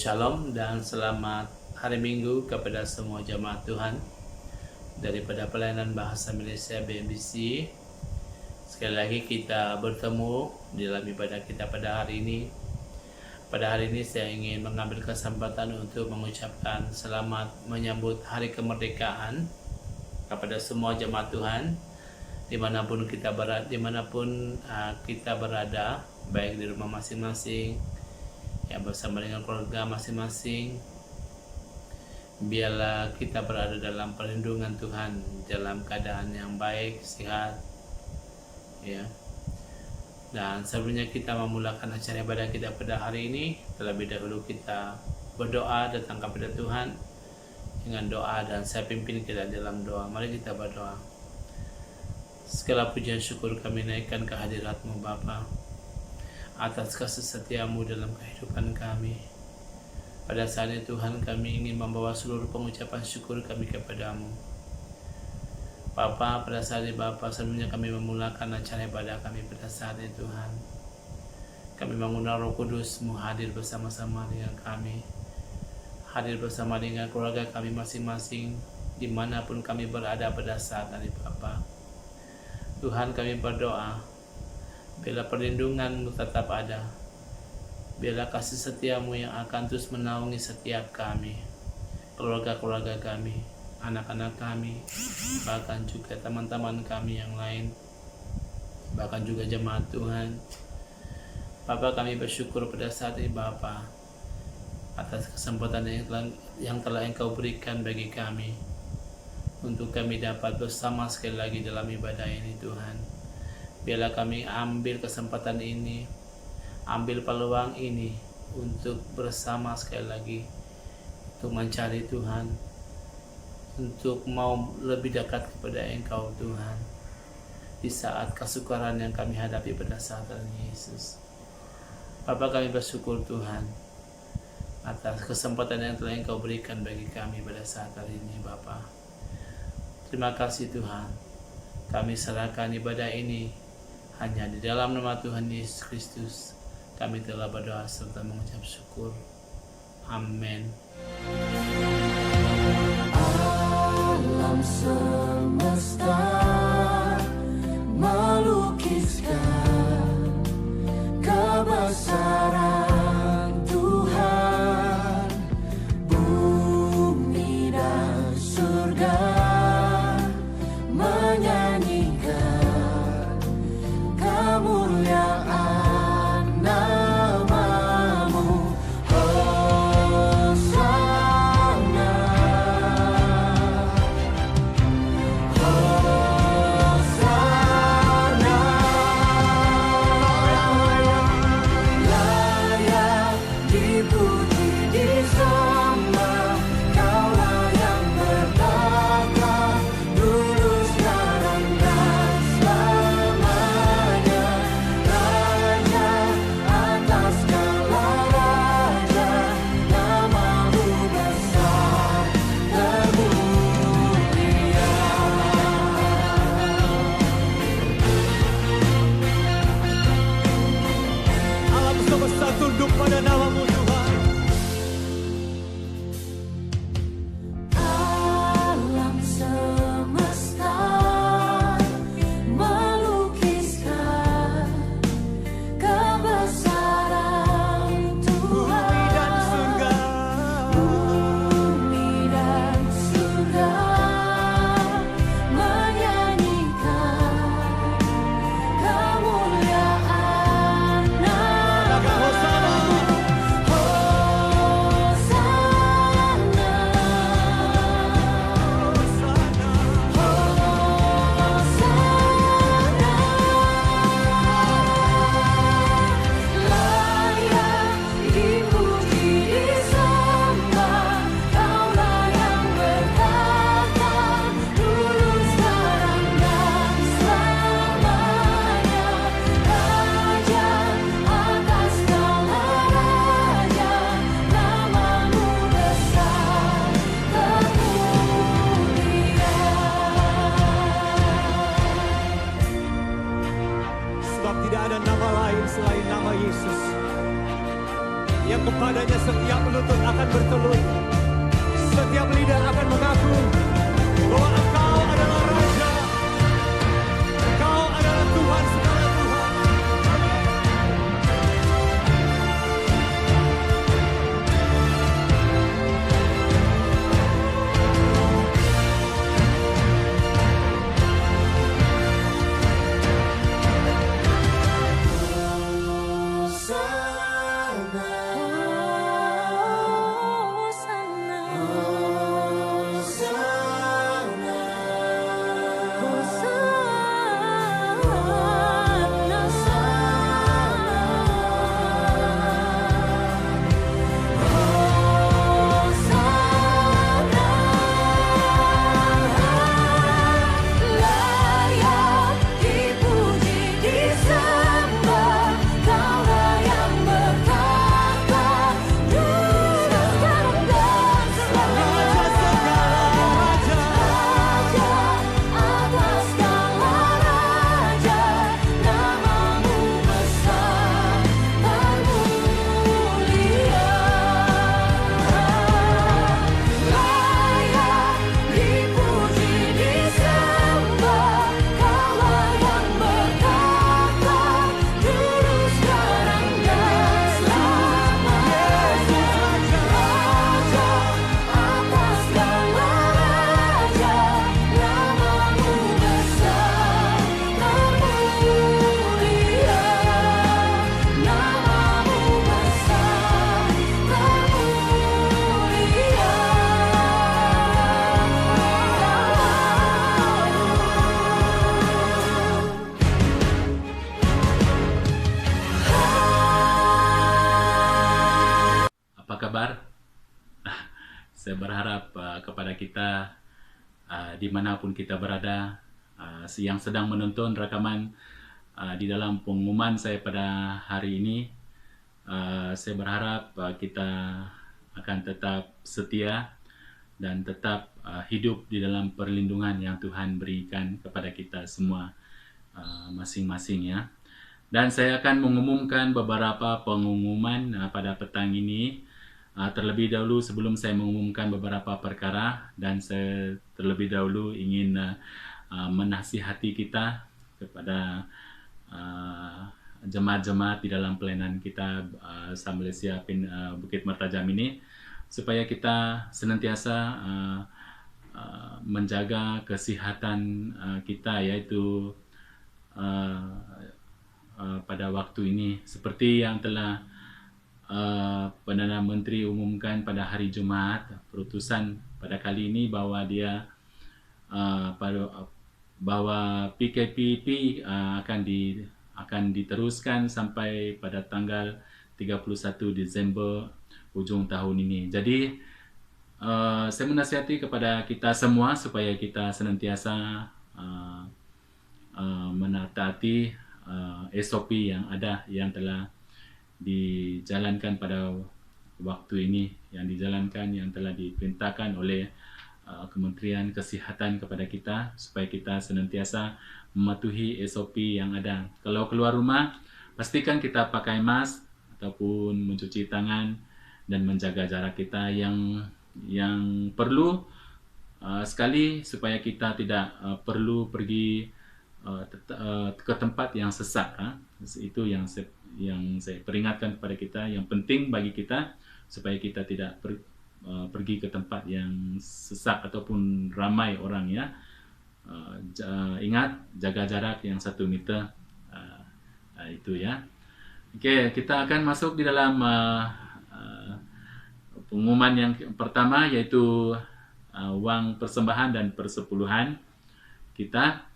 Shalom dan selamat hari Minggu kepada semua jemaat Tuhan daripada pelayanan Bahasa Malaysia BMBC. Sekali lagi kita bertemu di dalam ibadah kita pada hari ini. Pada hari ini saya ingin mengambil kesempatan untuk mengucapkan selamat menyambut Hari Kemerdekaan kepada semua jemaat Tuhan dimanapun kita berada, baik di rumah masing-masing, ya bersama dengan keluarga masing-masing. Biarlah kita berada dalam perlindungan Tuhan dalam keadaan yang baik, sehat, ya. Dan sebelumnya kita memulakan acara ibadah kita pada hari ini, terlebih dahulu kita berdoa datang kepada Tuhan dengan doa, dan saya pimpin kita dalam doa. Mari kita berdoa. Segala pujian syukur kami naikkan ke hadirat-Mu Bapa, atas kasih setia-Mu dalam kehidupan kami. Pada saat ini Tuhan, kami ingin membawa seluruh pengucapan syukur kami kepadamu Bapa. Pada saat ini Bapa, sebelumnya kami memulakan acara ibadah kami pada saat ini Tuhan, kami mengundang Roh Kudus-Mu hadir bersama-sama dengan kami, hadir bersama dengan keluarga kami masing-masing dimanapun kami berada pada saat ini Bapa. Tuhan, kami berdoa biarlah perlindungan-Mu tetap ada, biarlah kasih setia-Mu yang akan terus menaungi setiap kami, keluarga-keluarga kami, anak-anak kami, bahkan juga teman-teman kami yang lain, bahkan juga jemaat Tuhan. Bapa, kami bersyukur pada saat ini Bapa atas kesempatan yang telah Engkau berikan bagi kami untuk kami dapat bersama sekali lagi dalam ibadah ini Tuhan. Biarlah kami ambil kesempatan ini, ambil peluang ini untuk bersama sekali lagi untuk mencari Tuhan, untuk mau lebih dekat kepada Engkau Tuhan di saat kesukaran yang kami hadapi pada saat ini Yesus. Bapa, kami bersyukur Tuhan atas kesempatan yang telah Engkau berikan bagi kami pada saat hari ini Bapa. Terima kasih Tuhan. Kami serahkan ibadah ini hanya di dalam nama Tuhan Yesus Kristus. Kami telah berdoa serta mengucap syukur. Amin. Alam semesta melukiskan kebesaran Tuhan, bumi dan surga menyanyikan kemuliaan nama-Mu. Hosana, Hosana, layak dipuji disembah, Kaulah yang bertata dulu sekarang dan selamanya. Raja atas segala raja, nama-Mu besar termulia. Alam semesta tunduk pada nama-Mu Tuhan. Alam semesta melukiskan kebesaran Bumi dan Tuhan, surga bumi dan surga menyanyikan kemuliaan Katakan Hosana. yang kepadanya setiap lutut akan bertelut, setiap lidah akan mengaku bahwa Engkau adalah Raja, Engkau adalah Tuhan segala Tuhan. Layak dipuji, disembah, Kaulah yang bertata dulu, sekarang dan selamanya. Raja atas segala raja, namamu besar termulia. Layak dipuji, disembah, Kaulah yang bertata dulu, sekarang dan selamanya. Raja atas segala raja, namamu besar termulia. Namamu besar Apa kabar? Saya berharap kepada kita dimanapun kita berada, yang sedang menonton rekaman di dalam pengumuman saya pada hari ini, saya berharap kita akan tetap setia dan tetap hidup di dalam perlindungan yang Tuhan berikan kepada kita semua masing-masing ya. Dan saya akan mengumumkan beberapa pengumuman pada petang ini. Terlebih dahulu sebelum saya mengumumkan beberapa perkara, dan saya terlebih dahulu ingin menasihati kita kepada jemaat-jemaat di dalam pelayanan kita Malaysia Bukit Mertajam ini, supaya kita senantiasa menjaga kesihatan kita, yaitu pada waktu ini seperti yang telah Perdana Menteri umumkan pada hari Jumaat, perutusan pada kali ini bahwa dia bahwa PKPP akan diteruskan sampai pada tanggal 31 Desember ujung tahun ini. Jadi saya menasihati kepada kita semua supaya kita senantiasa menataati SOP yang ada, yang telah dijalankan pada waktu ini, yang telah diperintahkan oleh Kementerian Kesihatan kepada kita, supaya kita senantiasa mematuhi SOP yang ada. Kalau keluar rumah, pastikan kita pakai mask ataupun mencuci tangan dan menjaga jarak kita. Yang perlu sekali supaya kita tidak perlu pergi ke tempat yang sesak. Itu yang saya peringatkan kepada kita. Yang penting bagi kita supaya kita tidak pergi ke tempat yang sesak ataupun ramai orang ya. Ingat, jaga jarak yang 1 meter. Itu ya. Oke, kita akan masuk di dalam pengumuman yang pertama, yaitu wang persembahan dan persepuluhan kita.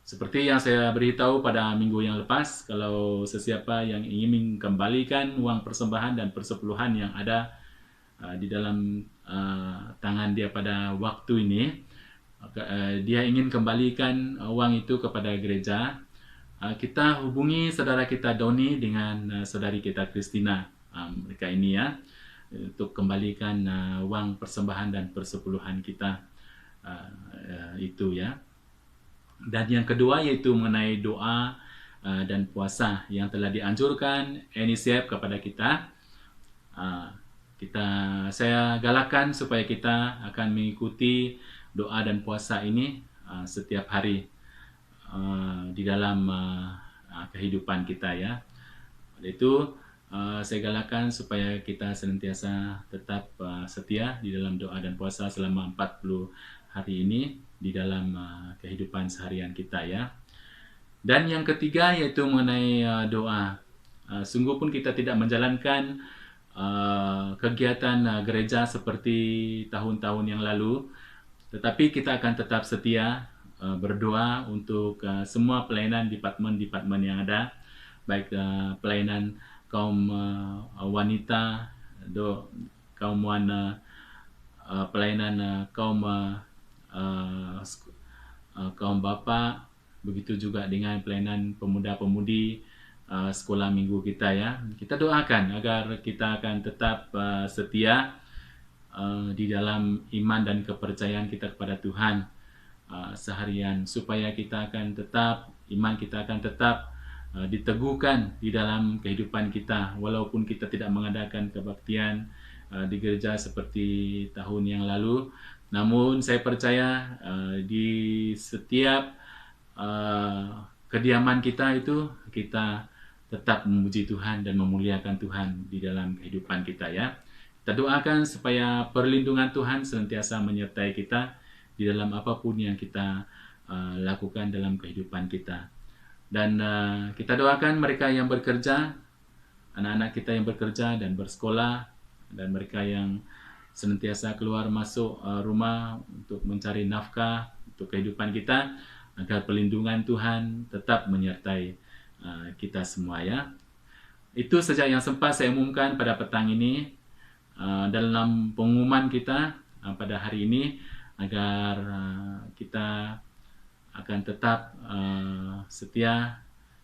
Seperti yang saya beritahu pada minggu yang lepas, kalau sesiapa yang ingin mengembalikan uang persembahan dan persepuluhan yang ada di dalam tangan dia pada waktu ini, dia ingin kembalikan uang itu kepada gereja, kita hubungi saudara kita Doni dengan saudari kita Christina, mereka ini ya, untuk kembalikan uang persembahan dan persepuluhan kita itu ya. Dan yang kedua yaitu mengenai doa dan puasa yang telah dianjurkan UNICEF kepada kita. Saya galakkan supaya kita akan mengikuti doa dan puasa ini setiap hari di dalam kehidupan kita ya. Oleh itu saya galakkan supaya kita senantiasa tetap setia di dalam doa dan puasa selama 40 hari ini di dalam kehidupan seharian kita ya. Dan yang ketiga yaitu mengenai doa. Sungguh pun kita tidak menjalankan kegiatan gereja seperti tahun-tahun yang lalu, tetapi kita akan tetap setia berdoa untuk semua pelayanan departemen-departemen yang ada, baik pelayanan kaum wanita, pelayanan kaum bapa, begitu juga dengan pelayanan pemuda-pemudi sekolah minggu kita ya. Kita doakan agar kita akan tetap setia di dalam iman dan kepercayaan kita kepada Tuhan seharian, supaya kita akan tetap, iman kita akan tetap diteguhkan di dalam kehidupan kita, walaupun kita tidak mengadakan kebaktian di gereja seperti tahun yang lalu. Namun saya percaya di setiap kediaman kita itu kita tetap memuji Tuhan dan memuliakan Tuhan di dalam kehidupan kita ya. Kita doakan supaya perlindungan Tuhan senantiasa menyertai kita di dalam apapun yang kita lakukan dalam kehidupan kita. Dan kita doakan mereka yang bekerja, anak-anak kita yang bekerja dan bersekolah, dan mereka yang senantiasa keluar masuk rumah untuk mencari nafkah untuk kehidupan kita, agar perlindungan Tuhan tetap menyertai kita semua ya. Itu saja yang sempat saya umumkan pada petang ini dalam pengumuman kita pada hari ini, agar kita akan tetap setia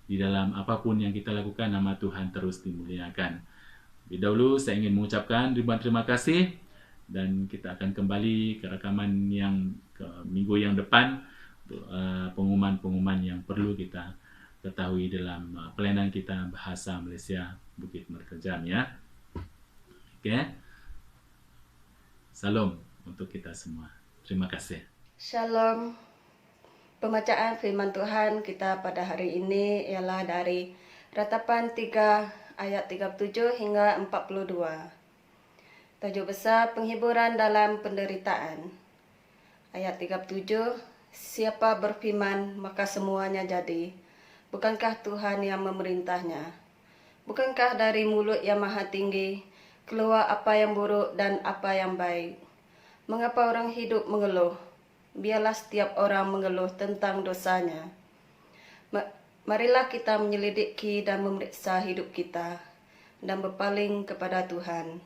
di dalam apapun yang kita lakukan, nama Tuhan terus dimuliakan. Lebih dahulu saya ingin mengucapkan ribuan terima kasih, dan kita akan kembali ke rakaman yang ke minggu yang depan untuk pengumuman-pengumuman yang perlu kita ketahui dalam pelayanan kita Bahasa Malaysia Bukit Merkejam ya. Oke. Salam untuk kita semua. Terima kasih. Shalom. Pembacaan firman Tuhan kita pada hari ini ialah dari Ratapan 3 ayat 37 hingga 42. Tajuk besar penghiburan dalam penderitaan. Ayat 37, siapa berfirman maka semuanya jadi. Bukankah Tuhan yang memerintahnya? Bukankah dari mulut yang maha tinggi keluar apa yang buruk dan apa yang baik? Mengapa orang hidup mengeluh? Biarlah setiap orang mengeluh tentang dosanya. Marilah kita menyelidiki dan memeriksa hidup kita dan berpaling kepada Tuhan.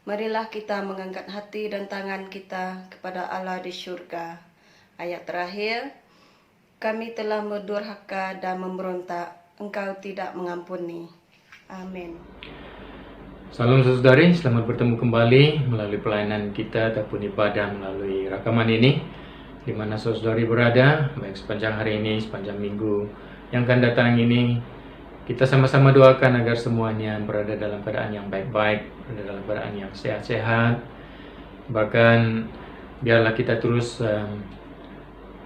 Marilah kita mengangkat hati dan tangan kita kepada Allah di syurga. Ayat terakhir, kami telah berdurhaka dan memberontak, Engkau tidak mengampuni. Amin. Salam saudari, selamat bertemu kembali melalui pelayanan kita ataupun ibadah melalui rakaman ini, di mana saudari berada, baik sepanjang hari ini, sepanjang minggu yang akan datang ini. Kita sama-sama doakan agar semuanya berada dalam keadaan yang baik-baik, berada dalam keadaan yang sehat-sehat. Bahkan biarlah kita terus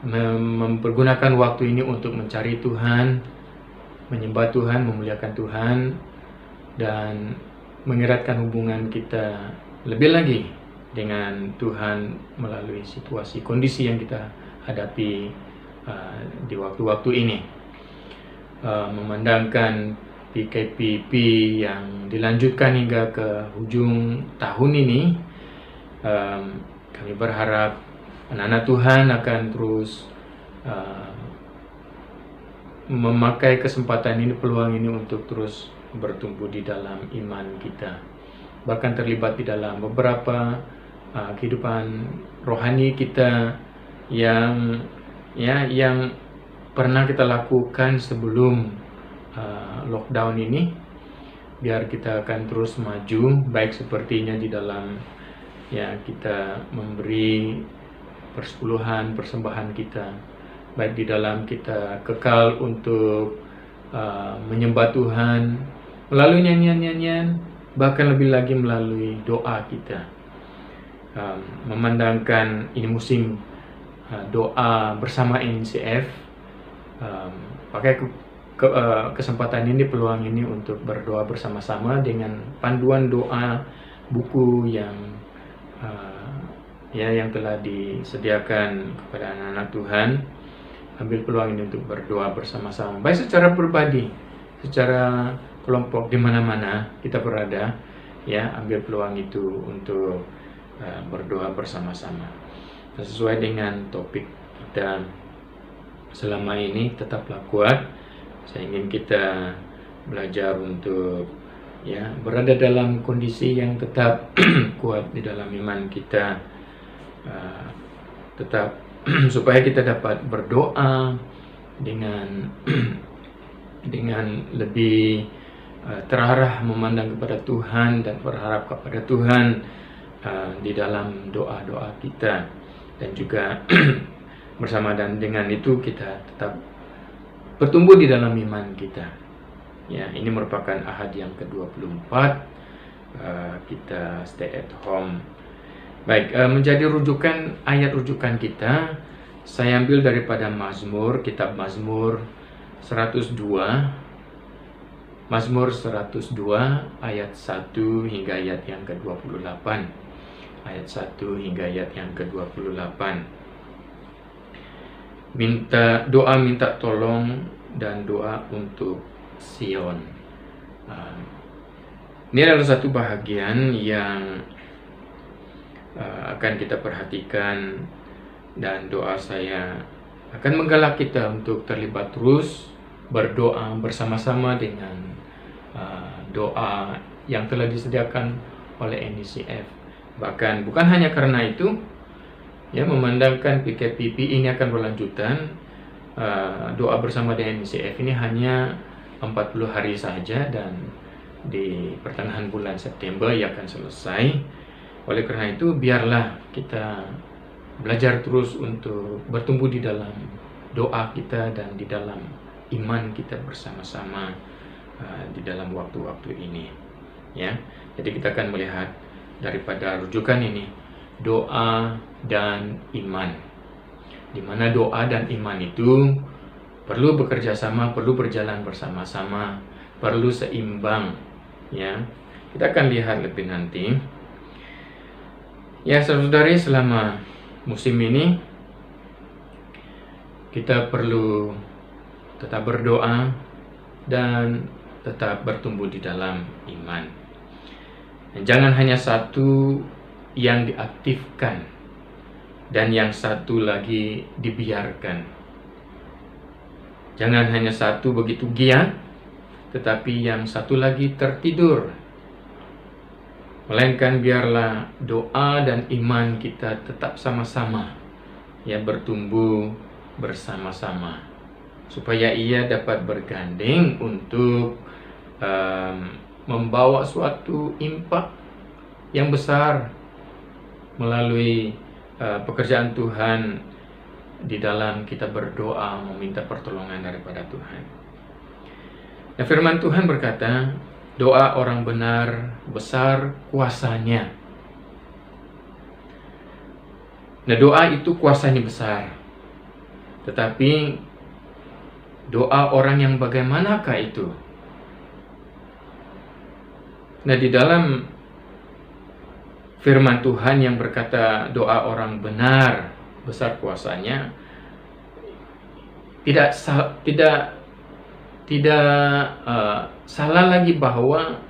mempergunakan waktu ini untuk mencari Tuhan, menyembah Tuhan, memuliakan Tuhan, dan mengeratkan hubungan kita lebih lagi dengan Tuhan melalui situasi kondisi yang kita hadapi di waktu-waktu ini. Memandangkan PKPP yang dilanjutkan hingga ke hujung tahun ini, kami berharap anak-anak Tuhan akan terus memakai kesempatan ini, peluang ini untuk terus bertumbuh di dalam iman kita, bahkan terlibat di dalam beberapa kehidupan rohani kita yang pernah kita lakukan sebelum lockdown ini, biar kita akan terus maju, baik sepertinya di dalam kita memberi persepuluhan, persembahan kita, baik di dalam kita kekal untuk menyembah Tuhan melalui nyanyian-nyanyian, bahkan lebih lagi melalui doa kita. Memandangkan ini musim doa bersama NCF, pakai kesempatan ini, peluang ini untuk berdoa bersama-sama dengan panduan doa buku yang yang telah disediakan kepada anak-anak Tuhan. Ambil peluang ini untuk berdoa bersama-sama, baik secara pribadi, secara kelompok, di mana-mana kita berada, ya, ambil peluang itu untuk berdoa bersama-sama. Sesuai dengan topik kita selama ini, tetaplah kuat. Saya ingin kita belajar untuk berada dalam kondisi yang tetap kuat di dalam iman kita, tetap supaya kita dapat berdoa dengan lebih terarah memandang kepada Tuhan dan berharap kepada Tuhan di dalam doa-doa kita, dan juga bersama dan dengan itu kita tetap bertumbuh di dalam iman kita. Ya, ini merupakan Ahad yang ke-24, kita stay at home. Baik, menjadi ayat rujukan kita, saya ambil daripada Mazmur, kitab Mazmur 102, Mazmur 102 ayat 1 hingga ayat yang ke-28. Ayat 1 hingga ayat yang ke-28. Minta tolong dan doa untuk Sion. Ini adalah satu bahagian yang akan kita perhatikan, dan doa saya akan menggalak kita untuk terlibat terus berdoa bersama-sama dengan doa yang telah disediakan oleh NCF. Bahkan bukan hanya karena itu, memandangkan PKPP ini akan berlanjutan, doa bersama dengan NCF ini hanya 40 hari saja, dan di pertengahan bulan September ia akan selesai. Oleh karena itu, biarlah kita belajar terus untuk bertumbuh di dalam doa kita dan di dalam iman kita bersama-sama di dalam waktu-waktu ini. Ya, jadi kita akan melihat daripada rujukan ini, doa dan iman. Di mana doa dan iman itu perlu bekerja sama, perlu berjalan bersama-sama, perlu seimbang. Ya, kita akan lihat lebih nanti. Ya, saudari, selama musim ini kita perlu tetap berdoa dan tetap bertumbuh di dalam iman. Dan jangan hanya satu yang diaktifkan dan yang satu lagi dibiarkan. Jangan hanya satu begitu giat, tetapi yang satu lagi tertidur. Melainkan biarlah doa dan iman kita tetap sama-sama, bertumbuh bersama-sama, supaya ia dapat bergandeng untuk membawa suatu impak yang besar melalui pekerjaan Tuhan di dalam kita berdoa meminta pertolongan daripada Tuhan. Nah, firman Tuhan berkata, doa orang benar besar kuasanya. Nah, doa itu kuasanya besar. Tetapi doa orang yang bagaimanakah itu? Nah, di dalam firman Tuhan yang berkata doa orang benar besar kuasanya, tidak salah lagi bahwa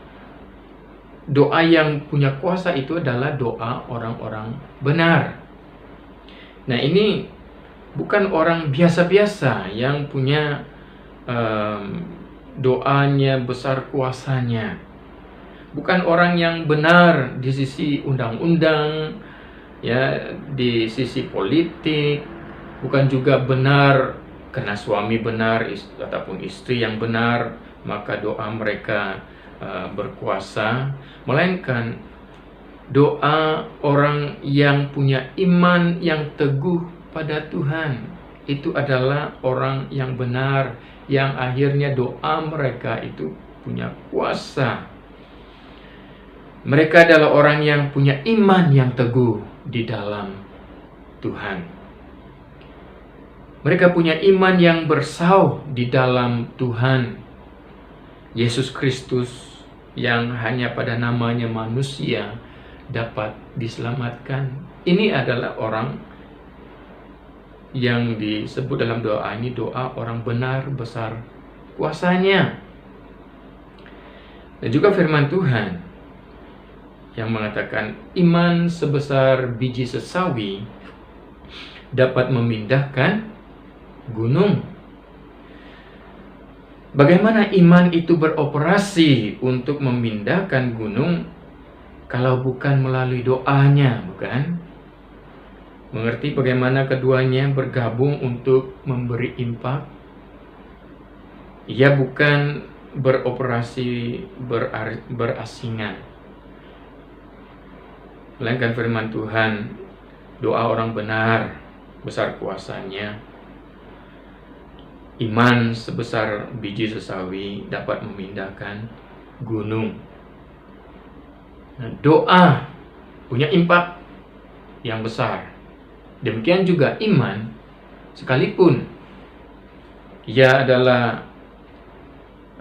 doa yang punya kuasa itu adalah doa orang-orang benar. Nah, ini bukan orang biasa-biasa yang punya doanya besar kuasanya. Bukan orang yang benar di sisi undang-undang, di sisi politik, bukan juga benar karena suami benar ataupun istri yang benar, maka doa mereka berkuasa. Melainkan doa orang yang punya iman yang teguh pada Tuhan, itu adalah orang yang benar, yang akhirnya doa mereka itu punya kuasa. Mereka adalah orang yang punya iman yang teguh di dalam Tuhan. Mereka punya iman yang bersau di dalam Tuhan Yesus Kristus, yang hanya pada namanya manusia dapat diselamatkan. Ini adalah orang yang disebut dalam doa ini doa orang benar besar kuasanya. Dan juga firman Tuhan yang mengatakan iman sebesar biji sesawi dapat memindahkan gunung. Bagaimana iman itu beroperasi untuk memindahkan gunung kalau bukan melalui doanya, bukan? Mengerti bagaimana keduanya bergabung untuk memberi impak? Ia bukan beroperasi berasingan, melainkan firman Tuhan, doa orang benar besar kuasanya. Iman sebesar biji sesawi dapat memindahkan gunung. Nah, doa punya impak yang besar. Demikian juga iman, sekalipun ia adalah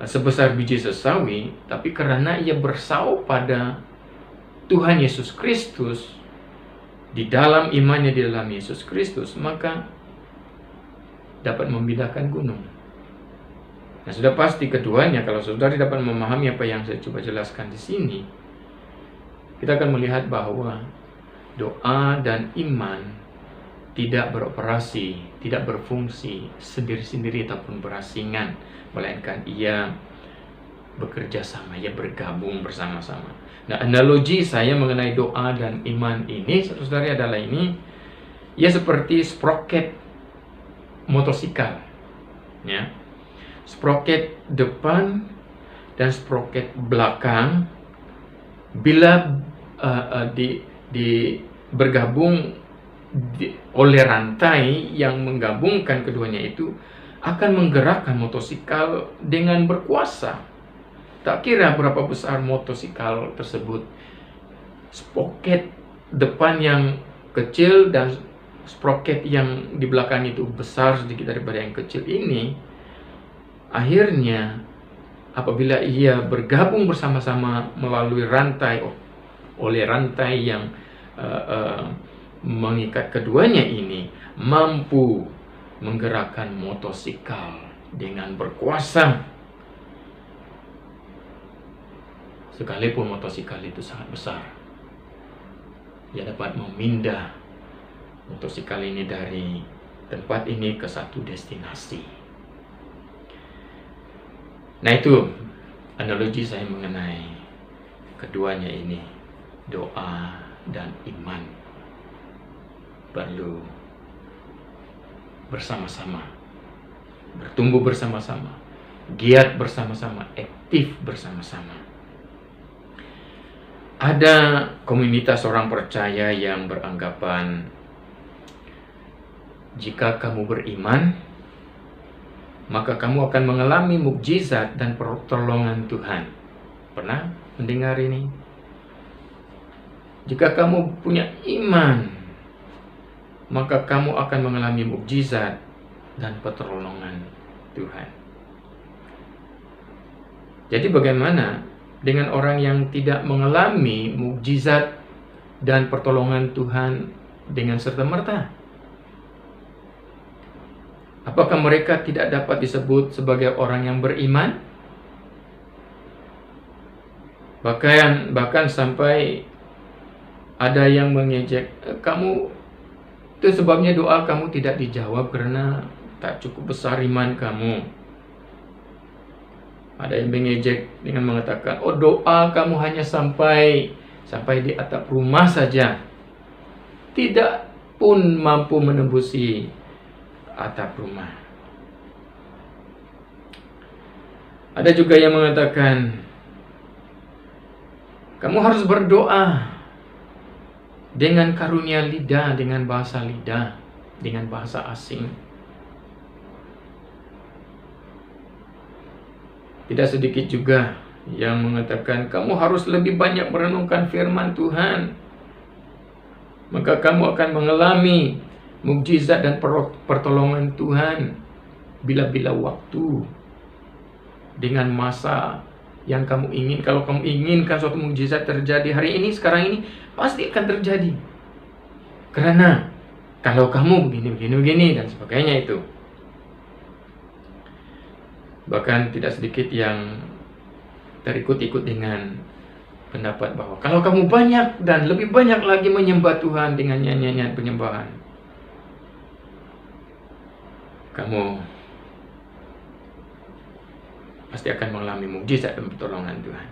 sebesar biji sesawi, tapi karena ia bersau pada Tuhan Yesus Kristus, di dalam imannya di dalam Yesus Kristus, maka dapat memindahkan gunung. Nah, sudah pasti keduanya, kalau saudari dapat memahami apa yang saya coba jelaskan di sini, kita akan melihat bahwa doa dan iman tidak beroperasi, tidak berfungsi sendiri-sendiri ataupun berasingan, melainkan ia bekerja sama, ia bergabung bersama-sama. Nah, analogi saya mengenai doa dan iman ini, saudari, adalah ini, ia seperti sproket motosikal, ya. Sproket depan dan sproket belakang bila bergabung oleh rantai yang menggabungkan keduanya itu akan menggerakkan motosikal dengan berkuasa. Tak kira berapa besar motosikal tersebut, sproket depan yang kecil dan sproket yang di belakang itu besar sedikit daripada yang kecil ini, akhirnya apabila ia bergabung bersama-sama melalui rantai, oleh rantai yang mengikat keduanya ini, mampu menggerakkan motosikal dengan berkuasa. Sekalipun motosikal itu sangat besar, ia dapat memindah motosikal ini dari tempat ini ke satu destinasi. Nah, itu analogi saya mengenai keduanya ini, doa dan iman perlu bersama-sama, bertumbuh bersama-sama, giat bersama-sama, aktif bersama-sama. Ada komunitas orang percaya yang beranggapan jika kamu beriman, maka kamu akan mengalami mukjizat dan pertolongan Tuhan. Pernah mendengar ini? Jika kamu punya iman, maka kamu akan mengalami mukjizat dan pertolongan Tuhan. Jadi bagaimana dengan orang yang tidak mengalami mukjizat dan pertolongan Tuhan dengan serta-merta? Apakah mereka tidak dapat disebut sebagai orang yang beriman? Bahkan sampai ada yang mengejek, kamu itu sebabnya doa kamu tidak dijawab karena tak cukup besar iman kamu. Ada yang mengejek dengan mengatakan, oh, doa kamu hanya sampai di atap rumah saja, tidak pun mampu menembusi atap rumah. Ada juga yang mengatakan, kamu harus berdoa dengan karunia lidah, dengan bahasa lidah, dengan bahasa asing. Tidak sedikit juga yang mengatakan kamu harus lebih banyak merenungkan firman Tuhan, maka kamu akan mengalami mukjizat dan pertolongan Tuhan bila-bila waktu dengan masa yang kamu ingin. Kalau kamu inginkan suatu mukjizat terjadi hari ini, sekarang ini, pasti akan terjadi. Karena kalau kamu begini dan sebagainya itu. Bahkan tidak sedikit yang terikut-ikut dengan pendapat bahwa kalau kamu banyak dan lebih banyak lagi menyembah Tuhan dengan nyanyian penyembahan, kamu pasti akan mengalami mukjizat dan pertolongan Tuhan.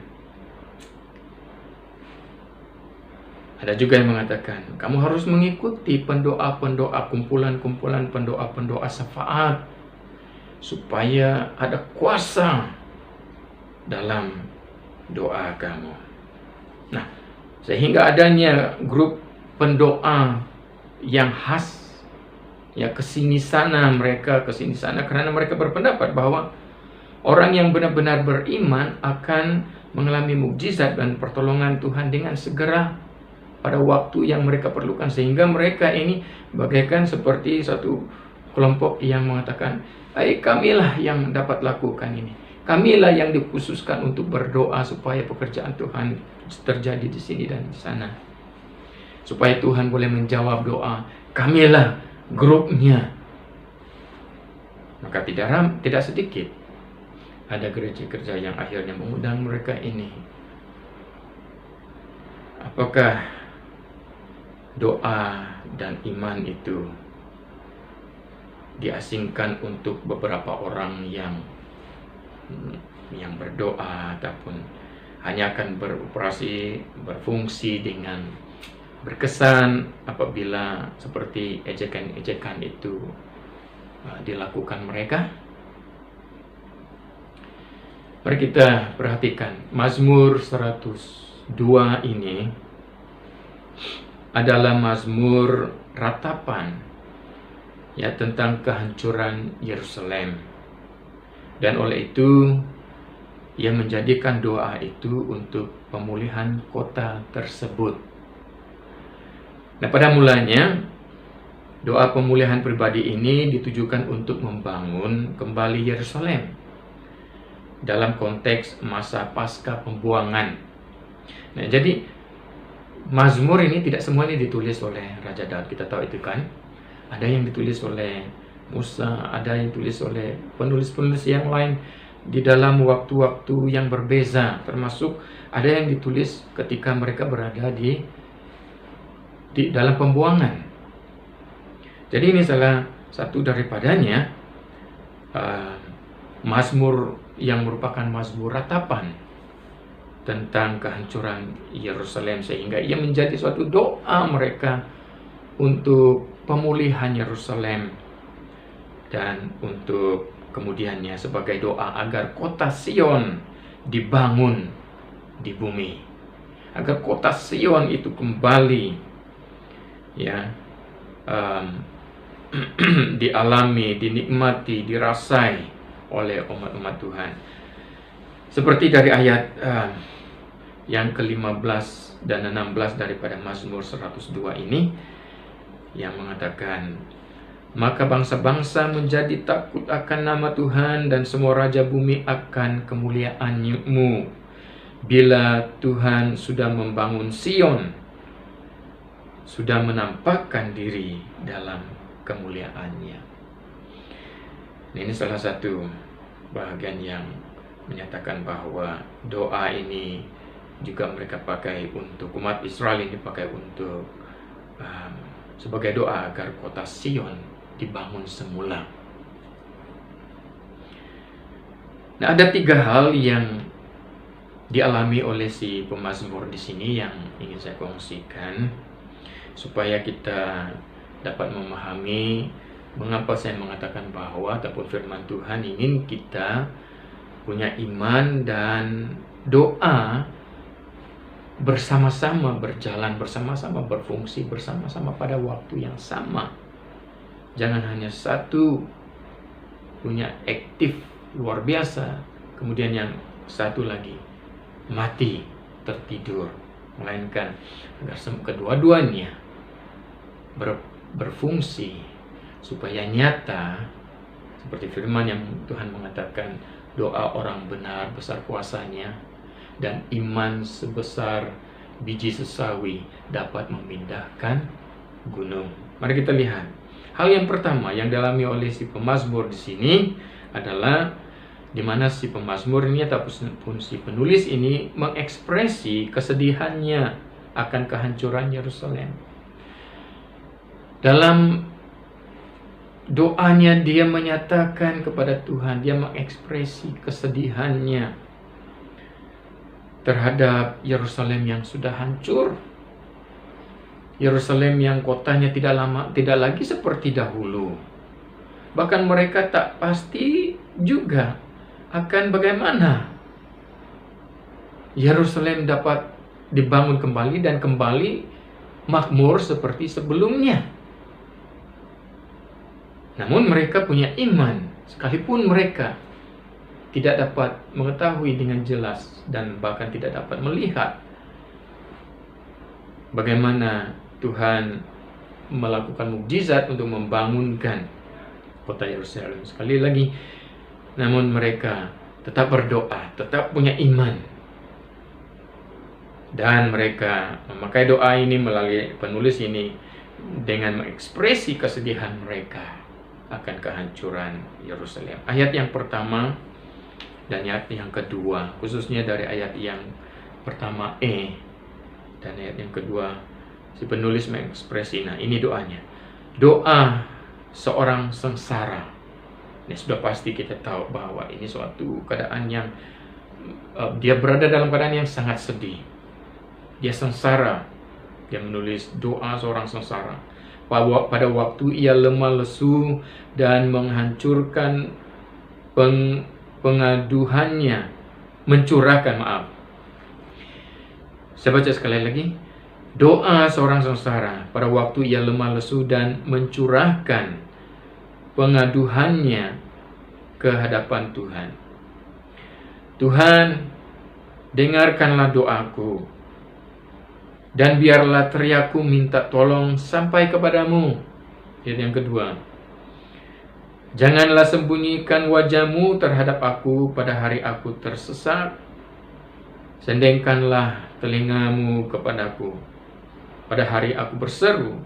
Ada juga yang mengatakan kamu harus mengikuti pendoa-pendoa, kumpulan-kumpulan pendoa-pendoa syafaat, supaya ada kuasa dalam doa kamu. Nah, sehingga adanya grup pendoa yang khas, ya kesini sana karena mereka berpendapat bahwa orang yang benar-benar beriman akan mengalami mukjizat dan pertolongan Tuhan dengan segera pada waktu yang mereka perlukan, sehingga mereka ini bagaikan seperti satu kelompok yang mengatakan, kamilah yang dapat lakukan ini. Kamilah yang dikhususkan untuk berdoa supaya pekerjaan Tuhan terjadi di sini dan di sana. Supaya Tuhan boleh menjawab doa. Kamilah grupnya. Maka tidak sedikit ada gereja-gereja yang akhirnya mengundang mereka ini. Apakah doa dan iman itu diasingkan untuk beberapa orang yang berdoa, ataupun hanya akan berfungsi dengan berkesan apabila seperti ejekan-ejekan itu dilakukan mereka? Mari kita perhatikan Mazmur 102 ini adalah Mazmur ratapan, ya, tentang kehancuran Yerusalem. Dan oleh itu ia menjadikan doa itu untuk pemulihan kota tersebut. Nah, pada mulanya doa pemulihan pribadi ini ditujukan untuk membangun kembali Yerusalem dalam konteks masa pasca pembuangan. Nah, jadi Mazmur ini tidak semuanya ditulis oleh Raja Daud, kita tahu itu kan. Ada yang ditulis oleh Musa, ada yang ditulis oleh penulis-penulis yang lain di dalam waktu-waktu yang berbeza, termasuk ada yang ditulis ketika mereka berada di dalam pembuangan. Jadi ini salah satu daripadanya, Mazmur yang merupakan Mazmur ratapan tentang kehancuran Yerusalem, sehingga ia menjadi suatu doa mereka untuk pemulihan Yerusalem dan untuk kemudiannya sebagai doa agar kota Sion dibangun di bumi, agar kota Sion itu kembali, ya, dialami, dinikmati, dirasai oleh umat-umat Tuhan. Seperti dari ayat yang ke-15 dan 16 daripada Mazmur 102 ini yang mengatakan, maka bangsa-bangsa menjadi takut akan nama Tuhan dan semua raja bumi akan kemuliaan-Mu. Bila Tuhan sudah membangun Sion, sudah menampakkan diri dalam kemuliaan-Nya. Ini salah satu bahagian yang menyatakan bahwa doa ini juga mereka pakai untuk umat Israel, ini pakai untuk sebagai doa agar kota Sion dibangun semula. Nah, ada 3 hal yang dialami oleh si pemazmur di sini yang ingin saya kongsikan supaya kita dapat memahami mengapa saya mengatakan bahwa ataupun firman Tuhan ingin kita punya iman dan doa bersama-sama, berjalan bersama-sama, berfungsi bersama-sama pada waktu yang sama. Jangan hanya satu punya aktif luar biasa, Kemudian yang satu lagi, mati, tertidur. Melainkan agar kedua-duanya berfungsi supaya nyata seperti firman yang Tuhan mengatakan, doa orang benar besar kuasanya, dan iman sebesar biji sesawi dapat memindahkan gunung. Mari kita lihat. Hal yang pertama yang dialami oleh si pemazmur di sini adalah di mana si pemazmur ini ataupun si penulis ini mengekspresi kesedihannya akan kehancuran Yerusalem. Dalam doanya dia menyatakan kepada Tuhan, dia mengekspresi kesedihannya terhadap Yerusalem yang sudah hancur. Yerusalem yang kotanya tidak lagi seperti dahulu. Bahkan mereka tak pasti juga akan bagaimana Yerusalem dapat dibangun kembali dan kembali makmur seperti sebelumnya. Namun mereka punya iman, sekalipun mereka tidak dapat mengetahui dengan jelas dan bahkan tidak dapat melihat bagaimana Tuhan melakukan mukjizat untuk membangunkan kota Yerusalem. Sekali lagi, namun mereka tetap berdoa, tetap punya iman. Dan mereka memakai doa ini melalui penulis ini dengan mengekspresi kesedihan mereka akan kehancuran Yerusalem. Ayat yang pertama dan ayat yang kedua, khususnya dari ayat yang pertama dan ayat yang kedua, si penulis mengekspresi, nah ini doanya. Doa seorang sengsara. Ini sudah pasti kita tahu bahwa ini suatu keadaan yang dia berada dalam keadaan yang sangat sedih. Dia sengsara. Dia menulis doa seorang sengsara. Pada waktu ia lemah lesu dan menghancurkan pengaduhannya, mencurahkan maaf. Saya baca sekali lagi. Doa seorang sengsara pada waktu ia lemah lesu dan mencurahkan pengaduhannya ke hadapan Tuhan. Tuhan, dengarkanlah doaku, dan biarlah teriakku minta tolong sampai kepadamu. Ayat yang kedua. Janganlah sembunyikan wajahmu terhadap aku pada hari aku tersesat. Sendengkanlah telingamu kepadaku pada hari aku berseru.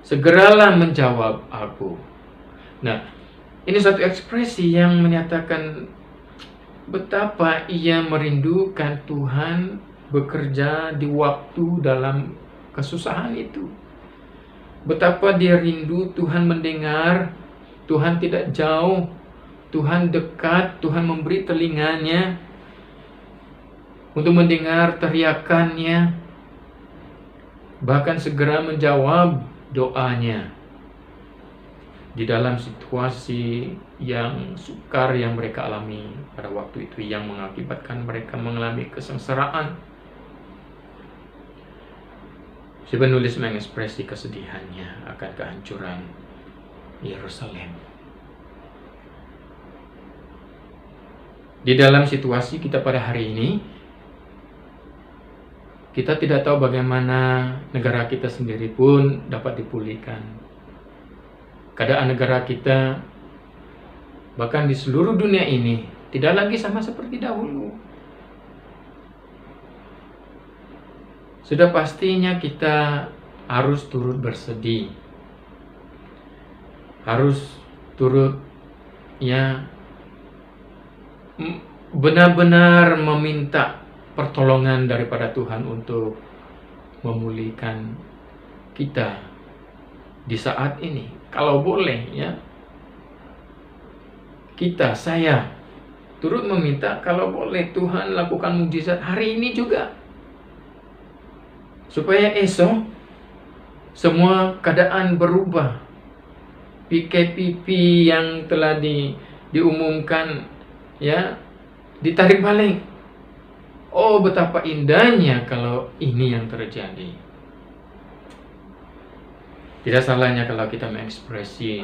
Segeralah menjawab aku. Nah, ini satu ekspresi yang menyatakan betapa ia merindukan Tuhan bekerja di waktu dalam kesusahan itu. Betapa dia rindu Tuhan mendengar, Tuhan tidak jauh, Tuhan dekat, Tuhan memberi telinganya untuk mendengar teriakannya, bahkan segera menjawab doanya. Di dalam situasi yang sukar yang mereka alami pada waktu itu, yang mengakibatkan mereka mengalami kesengsaraan, si penulis mengekspresi kesedihannya akan kehancuran Yerusalem. Di dalam situasi kita pada hari ini, kita tidak tahu bagaimana negara kita sendiri pun dapat dipulihkan. Keadaan negara kita, bahkan di seluruh dunia ini, tidak lagi sama seperti dahulu. Sudah pastinya kita harus turut bersedih, harus turut benar-benar meminta pertolongan daripada Tuhan untuk memulihkan kita di saat ini. Kalau boleh saya turut meminta kalau boleh Tuhan lakukan mukjizat hari ini juga, supaya esok semua keadaan berubah. PKPP yang telah diumumkan ditarik balik. Oh, betapa indahnya kalau ini yang terjadi. Tidak salahnya kalau kita mengekspresi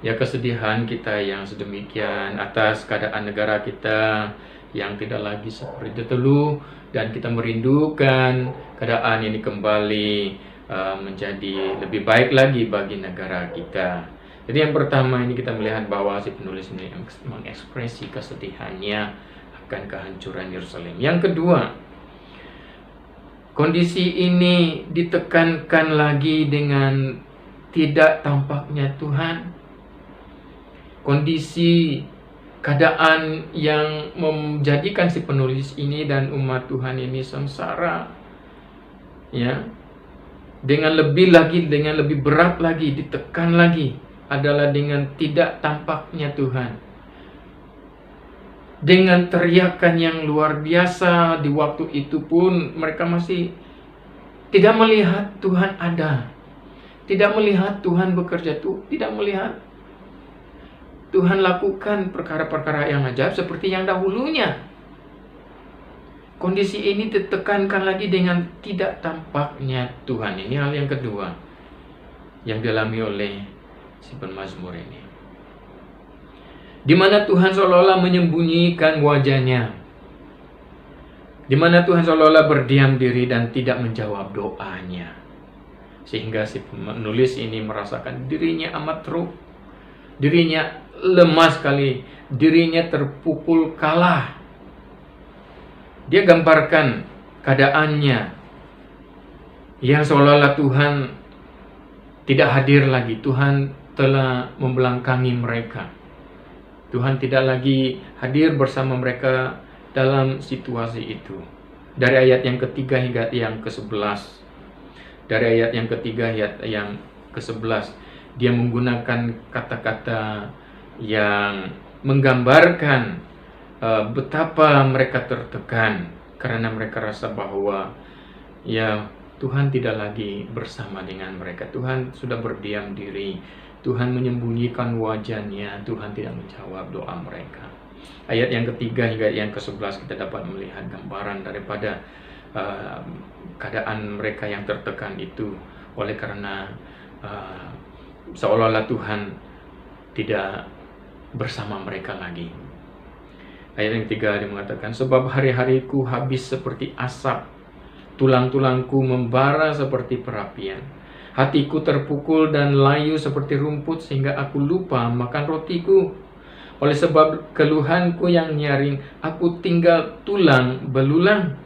kesedihan kita yang sedemikian atas keadaan negara kita yang tidak lagi seperti dulu, dan kita merindukan keadaan ini kembali menjadi lebih baik lagi bagi negara kita. Jadi yang pertama ini kita melihat bahwa si penulis ini mengekspresi kesedihannya akan kehancuran Yerusalem. Yang kedua, kondisi ini ditekankan lagi dengan tidak tampaknya Tuhan. Kondisi keadaan yang menjadikan si penulis ini dan umat Tuhan ini sengsara, ya, dengan lebih berat lagi, ditekan lagi adalah dengan tidak tampaknya Tuhan. Dengan teriakan yang luar biasa di waktu itu pun mereka masih tidak melihat Tuhan ada, tidak melihat Tuhan bekerja, tidak melihat Tuhan lakukan perkara-perkara yang ajaib seperti yang dahulunya. Kondisi ini ditekankan lagi dengan tidak tampaknya Tuhan. Ini hal yang kedua yang dialami oleh si pemazmur ini, di mana Tuhan seolah-olah menyembunyikan wajahnya, di mana Tuhan seolah-olah berdiam diri dan tidak menjawab doanya, sehingga si penulis ini merasakan dirinya amat teruk, dirinya lemah sekali, dirinya terpukul kalah. Dia gambarkan keadaannya yang seolah-olah Tuhan tidak hadir lagi. Tuhan telah membelakangi mereka. Tuhan tidak lagi hadir bersama mereka dalam situasi itu. Dari ayat yang ketiga hingga yang ke-11. Dari ayat yang ketiga hingga yang ke-11, dia menggunakan kata-kata yang menggambarkan betapa mereka tertekan karena mereka rasa bahwa ya Tuhan tidak lagi bersama dengan mereka. Tuhan sudah berdiam diri, Tuhan menyembunyikan wajahnya, Tuhan tidak menjawab doa mereka. Ayat yang ketiga hingga yang ke-11 kita dapat melihat gambaran daripada keadaan mereka yang tertekan itu oleh karena seolah-olah Tuhan tidak bersama mereka lagi. Ayat yang ketiga dia mengatakan, sebab hari-hariku habis seperti asap, tulang-tulangku membara seperti perapian, hatiku terpukul dan layu seperti rumput sehingga aku lupa makan rotiku. Oleh sebab keluhanku yang nyaring, aku tinggal tulang belulang.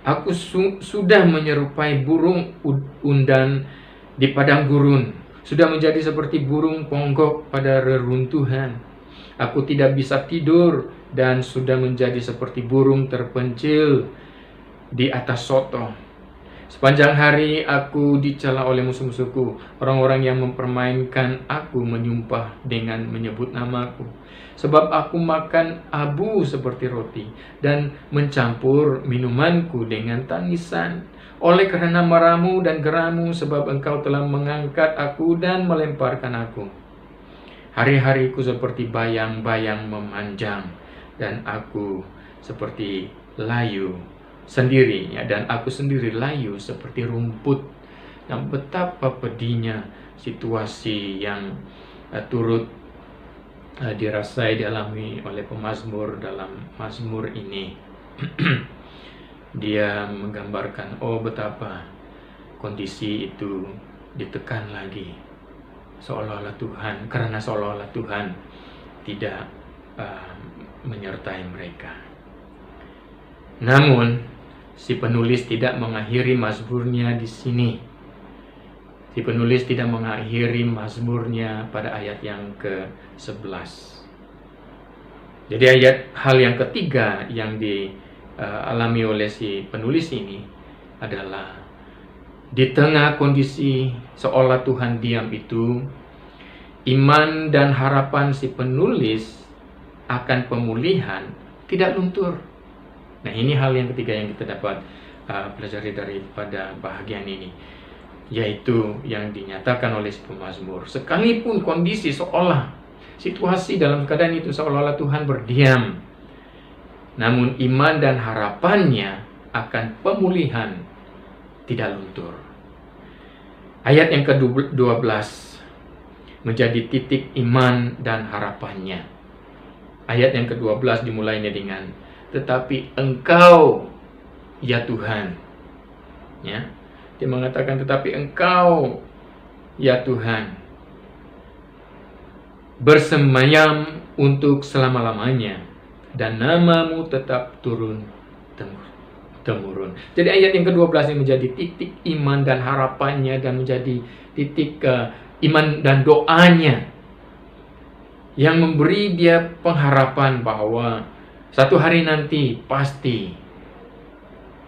Aku sudah menyerupai burung undan di padang gurun, sudah menjadi seperti burung ponggok pada reruntuhan. Aku tidak bisa tidur dan sudah menjadi seperti burung terpencil di atas soto. Sepanjang hari aku dicela oleh musuh-musuhku. Orang-orang yang mempermainkan aku menyumpah dengan menyebut namaku. Sebab aku makan abu seperti roti dan mencampur minumanku dengan tangisan. Oleh karena marahmu dan geramu, sebab engkau telah mengangkat aku dan melemparkan aku. Hari-hariku seperti bayang-bayang memanjang, dan aku seperti layu sendiri, ya, dan aku sendiri layu seperti rumput. Yang betapa pedihnya situasi yang turut dirasai, dialami oleh pemazmur dalam mazmur ini. Dia menggambarkan, oh betapa kondisi itu ditekan lagi, seolah-olah Tuhan, karena seolah-olah Tuhan tidak menyertai mereka. Namun si penulis tidak mengakhiri mazmurnya di sini. Si penulis tidak mengakhiri mazmurnya pada ayat yang ke-11. Jadi hal yang ketiga yang dialami oleh si penulis ini adalah di tengah kondisi seolah Tuhan diam itu, iman dan harapan si penulis akan pemulihan tidak luntur. Nah, ini hal yang ketiga yang kita dapat pelajari daripada bahagian ini, yaitu yang dinyatakan oleh si pemazmur. Sekalipun kondisi situasi dalam keadaan itu seolah-olah Tuhan berdiam, namun iman dan harapannya akan pemulihan tidak luntur. Ayat yang ke-12 menjadi titik iman dan harapannya. Ayat yang ke-12 dimulainya dengan tetapi Engkau, ya Tuhan. Ya. Dia mengatakan, tetapi Engkau, ya Tuhan, bersemayam untuk selama-lamanya, dan nama-Mu tetap turun-temurun. Jadi ayat yang ke-12 ini menjadi titik iman dan harapannya, dan menjadi titik iman dan doanya, yang memberi dia pengharapan bahwa satu hari nanti pasti,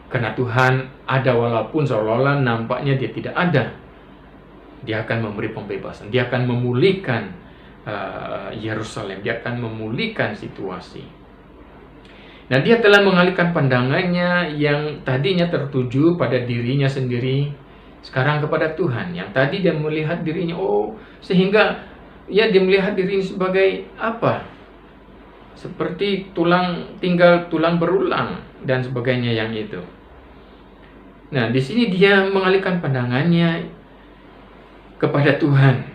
karena Tuhan ada walaupun seolah-olah nampaknya dia tidak ada, dia akan memberi pembebasan, dia akan memulihkan Yerusalem, dia akan memulihkan situasi. Nah, dia telah mengalihkan pandangannya yang tadinya tertuju pada dirinya sendiri, sekarang kepada Tuhan. Yang tadi dia melihat dirinya, sehingga dia melihat dirinya sebagai apa? Seperti tinggal tulang berulang dan sebagainya yang itu. Nah, di sini dia mengalihkan pandangannya kepada Tuhan.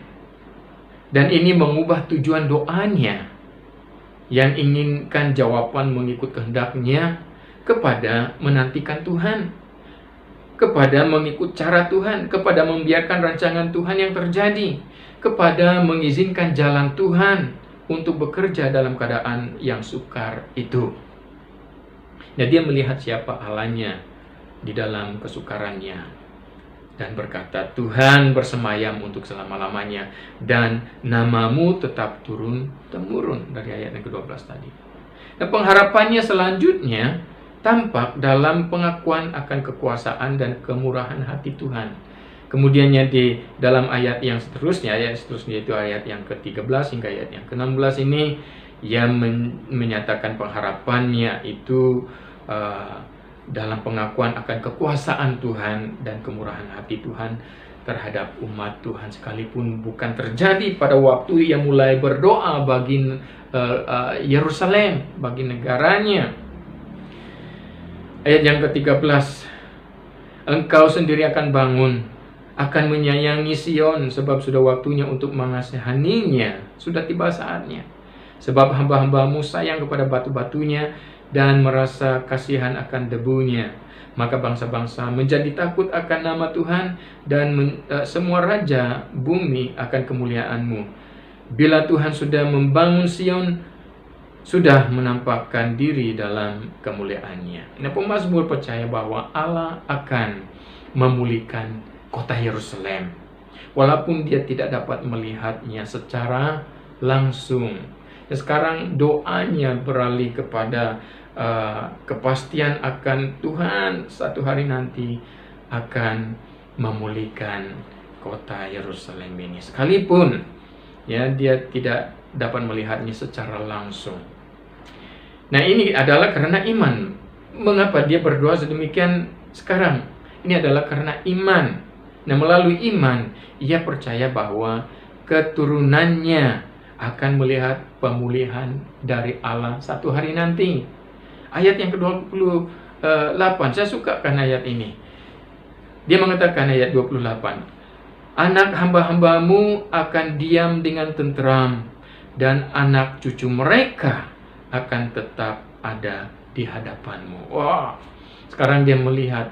Dan ini mengubah tujuan doanya yang inginkan jawaban mengikut kehendaknya kepada menantikan Tuhan, kepada mengikut cara Tuhan, kepada membiarkan rancangan Tuhan yang terjadi, kepada mengizinkan jalan Tuhan untuk bekerja dalam keadaan yang sukar itu. Nah, dia melihat siapa Allahnya di dalam kesukarannya, dan berkata, Tuhan bersemayam untuk selama-lamanya, dan nama-Mu tetap turun-temurun, dari ayat yang ke-12 tadi. Nah, pengharapannya selanjutnya tampak dalam pengakuan akan kekuasaan dan kemurahan hati Tuhan. Kemudiannya di dalam ayat yang seterusnya, itu ayat yang ke-13 hingga ayat yang ke-16 ini, ia menyatakan pengharapannya itu dalam pengakuan akan kekuasaan Tuhan dan kemurahan hati Tuhan terhadap umat Tuhan, sekalipun bukan terjadi pada waktu ia mulai berdoa bagi Yerusalem, bagi negaranya. Ayat yang ke-13, Engkau sendiri akan bangun, akan menyayangi Sion, sebab sudah waktunya untuk mengasihaninya, sudah tiba saatnya. Sebab hamba-hambamu sayang kepada batu-batunya, dan merasa kasihan akan debunya. Maka bangsa-bangsa menjadi takut akan nama Tuhan, dan semua raja bumi akan kemuliaan-Mu. Bila Tuhan sudah membangun Sion, sudah menampakkan diri dalam kemuliaannya. Nah, pemazmur percaya bahwa Allah akan memulihkan kota Yerusalem, walaupun dia tidak dapat melihatnya secara langsung. Dan sekarang doanya beralih kepada kepastian akan Tuhan satu hari nanti akan memulihkan kota Yerusalem ini, sekalipun ya dia tidak dapat melihatnya secara langsung. Nah, ini adalah karena iman. Mengapa dia berdoa sedemikian sekarang? Ini adalah karena iman. Nah, melalui iman ia percaya bahwa keturunannya akan melihat pemulihan dari Allah satu hari nanti. Ayat yang ke-28, saya suka kan ayat ini. Dia mengatakan ayat 28, anak hamba-hambamu akan diam dengan tenteram, dan anak cucu mereka akan tetap ada di hadapanmu. Wah, sekarang dia melihat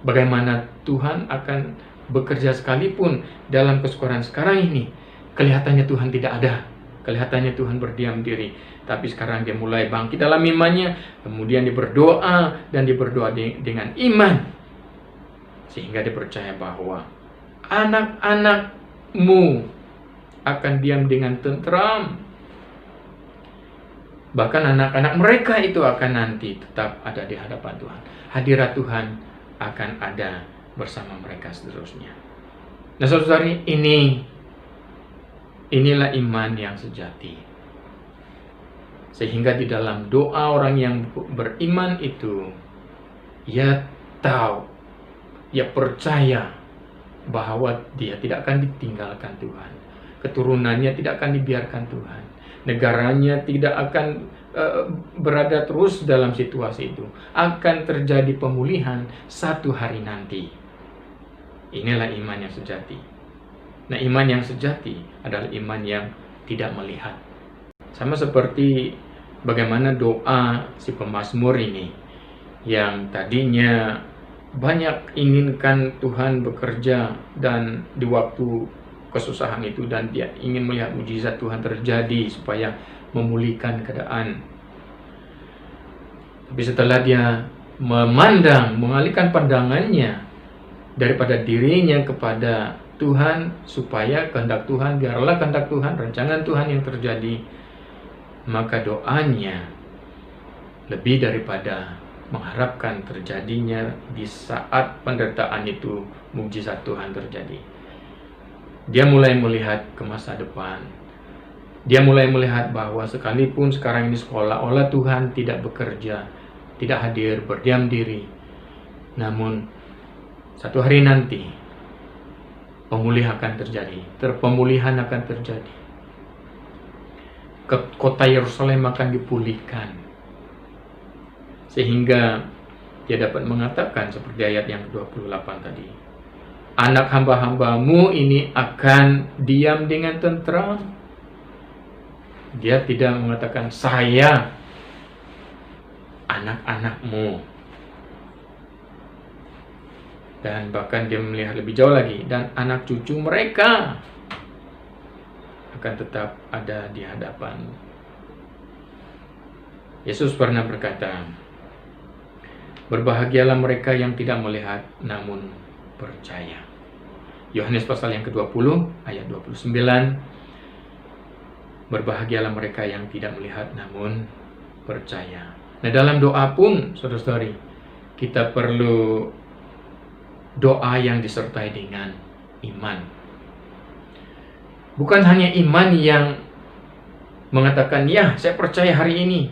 bagaimana Tuhan akan bekerja, sekalipun dalam kesukaran sekarang ini kelihatannya Tuhan tidak ada, kelihatannya Tuhan berdiam diri. Tapi sekarang dia mulai bangkit dalam imannya, kemudian dia berdoa, dan dia berdoa dengan iman, sehingga dia percaya bahwa anak-anakmu akan diam dengan tenteram. Bahkan anak-anak mereka itu akan nanti tetap ada di hadapan Tuhan. Hadirat Tuhan akan ada bersama mereka seterusnya. Nah, saudari, inilah iman yang sejati. Sehingga di dalam doa orang yang beriman itu, ia tahu, ia percaya bahwa dia tidak akan ditinggalkan Tuhan, keturunannya tidak akan dibiarkan Tuhan, negaranya tidak akan berada terus dalam situasi itu, akan terjadi pemulihan satu hari nanti. Inilah iman yang sejati. Nah, iman yang sejati adalah iman yang tidak melihat. Sama seperti bagaimana doa si pemazmur ini yang tadinya banyak inginkan Tuhan bekerja dan di waktu kesusahan itu, dan dia ingin melihat mujizat Tuhan terjadi supaya memulihkan keadaan. Tapi setelah dia mengalihkan pandangannya daripada dirinya kepada Tuhan, supaya kehendak Tuhan, biarlah kehendak Tuhan, rancangan Tuhan yang terjadi, maka doanya lebih daripada mengharapkan terjadinya di saat penderitaan itu mukjizat Tuhan terjadi. Dia mulai melihat ke masa depan. Dia mulai melihat bahwa sekalipun sekarang ini seolah-olah Tuhan tidak bekerja, tidak hadir, berdiam diri, namun satu hari nanti pemulihan akan terjadi, pemulihan akan terjadi. Kota Yerusalem akan dipulihkan, sehingga dia dapat mengatakan seperti ayat yang 28 tadi, anak hamba-hambamu ini akan diam dengan tentram. Dia tidak mengatakan saya anak-anakmu, dan bahkan dia melihat lebih jauh lagi, dan anak cucu mereka akan tetap ada di hadapan. Yesus pernah berkata, berbahagialah mereka yang tidak melihat namun percaya. Yohanes pasal yang ke-20 ayat 29. Berbahagialah mereka yang tidak melihat namun percaya. Nah, dalam doa pun, saudara-saudari, kita perlu doa yang disertai dengan iman. Bukan hanya iman yang mengatakan, ya saya percaya hari ini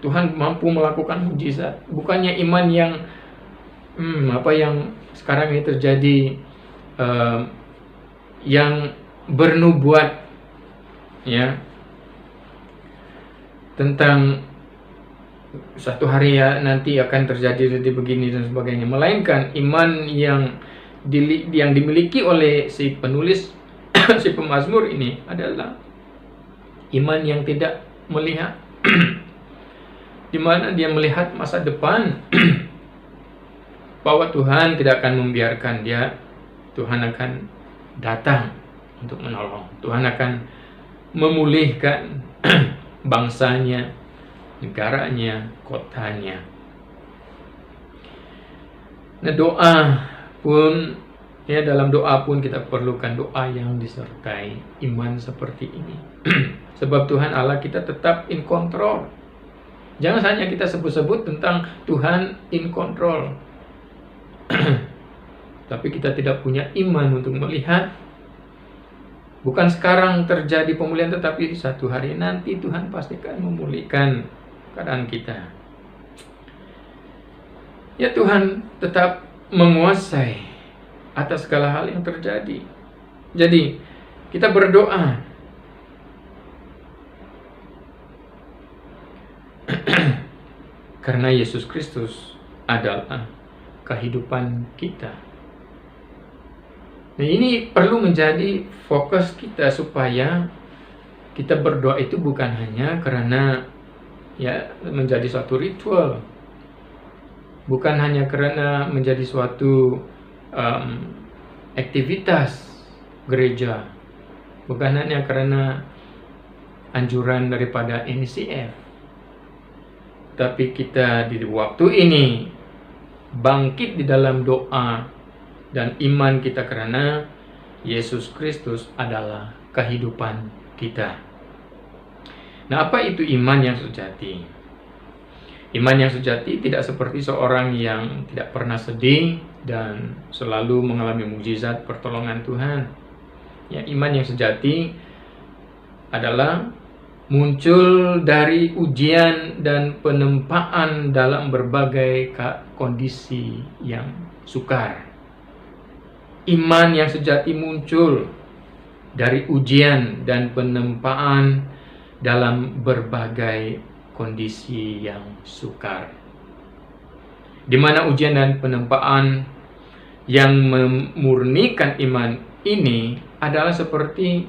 Tuhan mampu melakukan mujizat. Bukannya iman yang apa yang sekarang ini terjadi, yang bernubuat ya tentang satu hari ya nanti akan terjadi begini dan sebagainya, melainkan iman yang dimiliki oleh si penulis si pemazmur ini adalah iman yang tidak melihat di mana dia melihat masa depan bahwa Tuhan tidak akan membiarkan dia. Tuhan akan datang untuk menolong. Tuhan akan memulihkan bangsanya, negaranya, kotanya. Nah, doa pun ya, dalam doa pun kita perlukan doa yang disertai iman seperti ini. Sebab Tuhan Allah kita tetap in control. Jangan hanya kita sebut-sebut tentang Tuhan in control, tapi kita tidak punya iman untuk melihat. Bukan sekarang terjadi pemulihan, tetapi satu hari nanti Tuhan pasti akan memulihkan keadaan kita. Ya, Tuhan tetap menguasai atas segala hal yang terjadi. Jadi, kita berdoa. Karena Yesus Kristus adalah kehidupan kita. Nah, ini perlu menjadi fokus kita supaya kita berdoa itu bukan hanya karena ya menjadi suatu ritual, bukan hanya karena menjadi suatu aktivitas gereja, bukan hanya karena anjuran daripada NCF, tapi kita di waktu ini bangkit di dalam doa dan iman kita karena Yesus Kristus adalah kehidupan kita. Nah, apa itu iman yang sejati? Iman yang sejati tidak seperti seorang yang tidak pernah sedih dan selalu mengalami mukjizat pertolongan Tuhan. Ya, iman yang sejati adalah muncul dari ujian dan penempaan dalam berbagai kondisi yang sukar. Iman yang sejati muncul dari ujian dan penempaan dalam berbagai kondisi yang sukar, di mana ujian dan penempaan yang memurnikan iman ini adalah seperti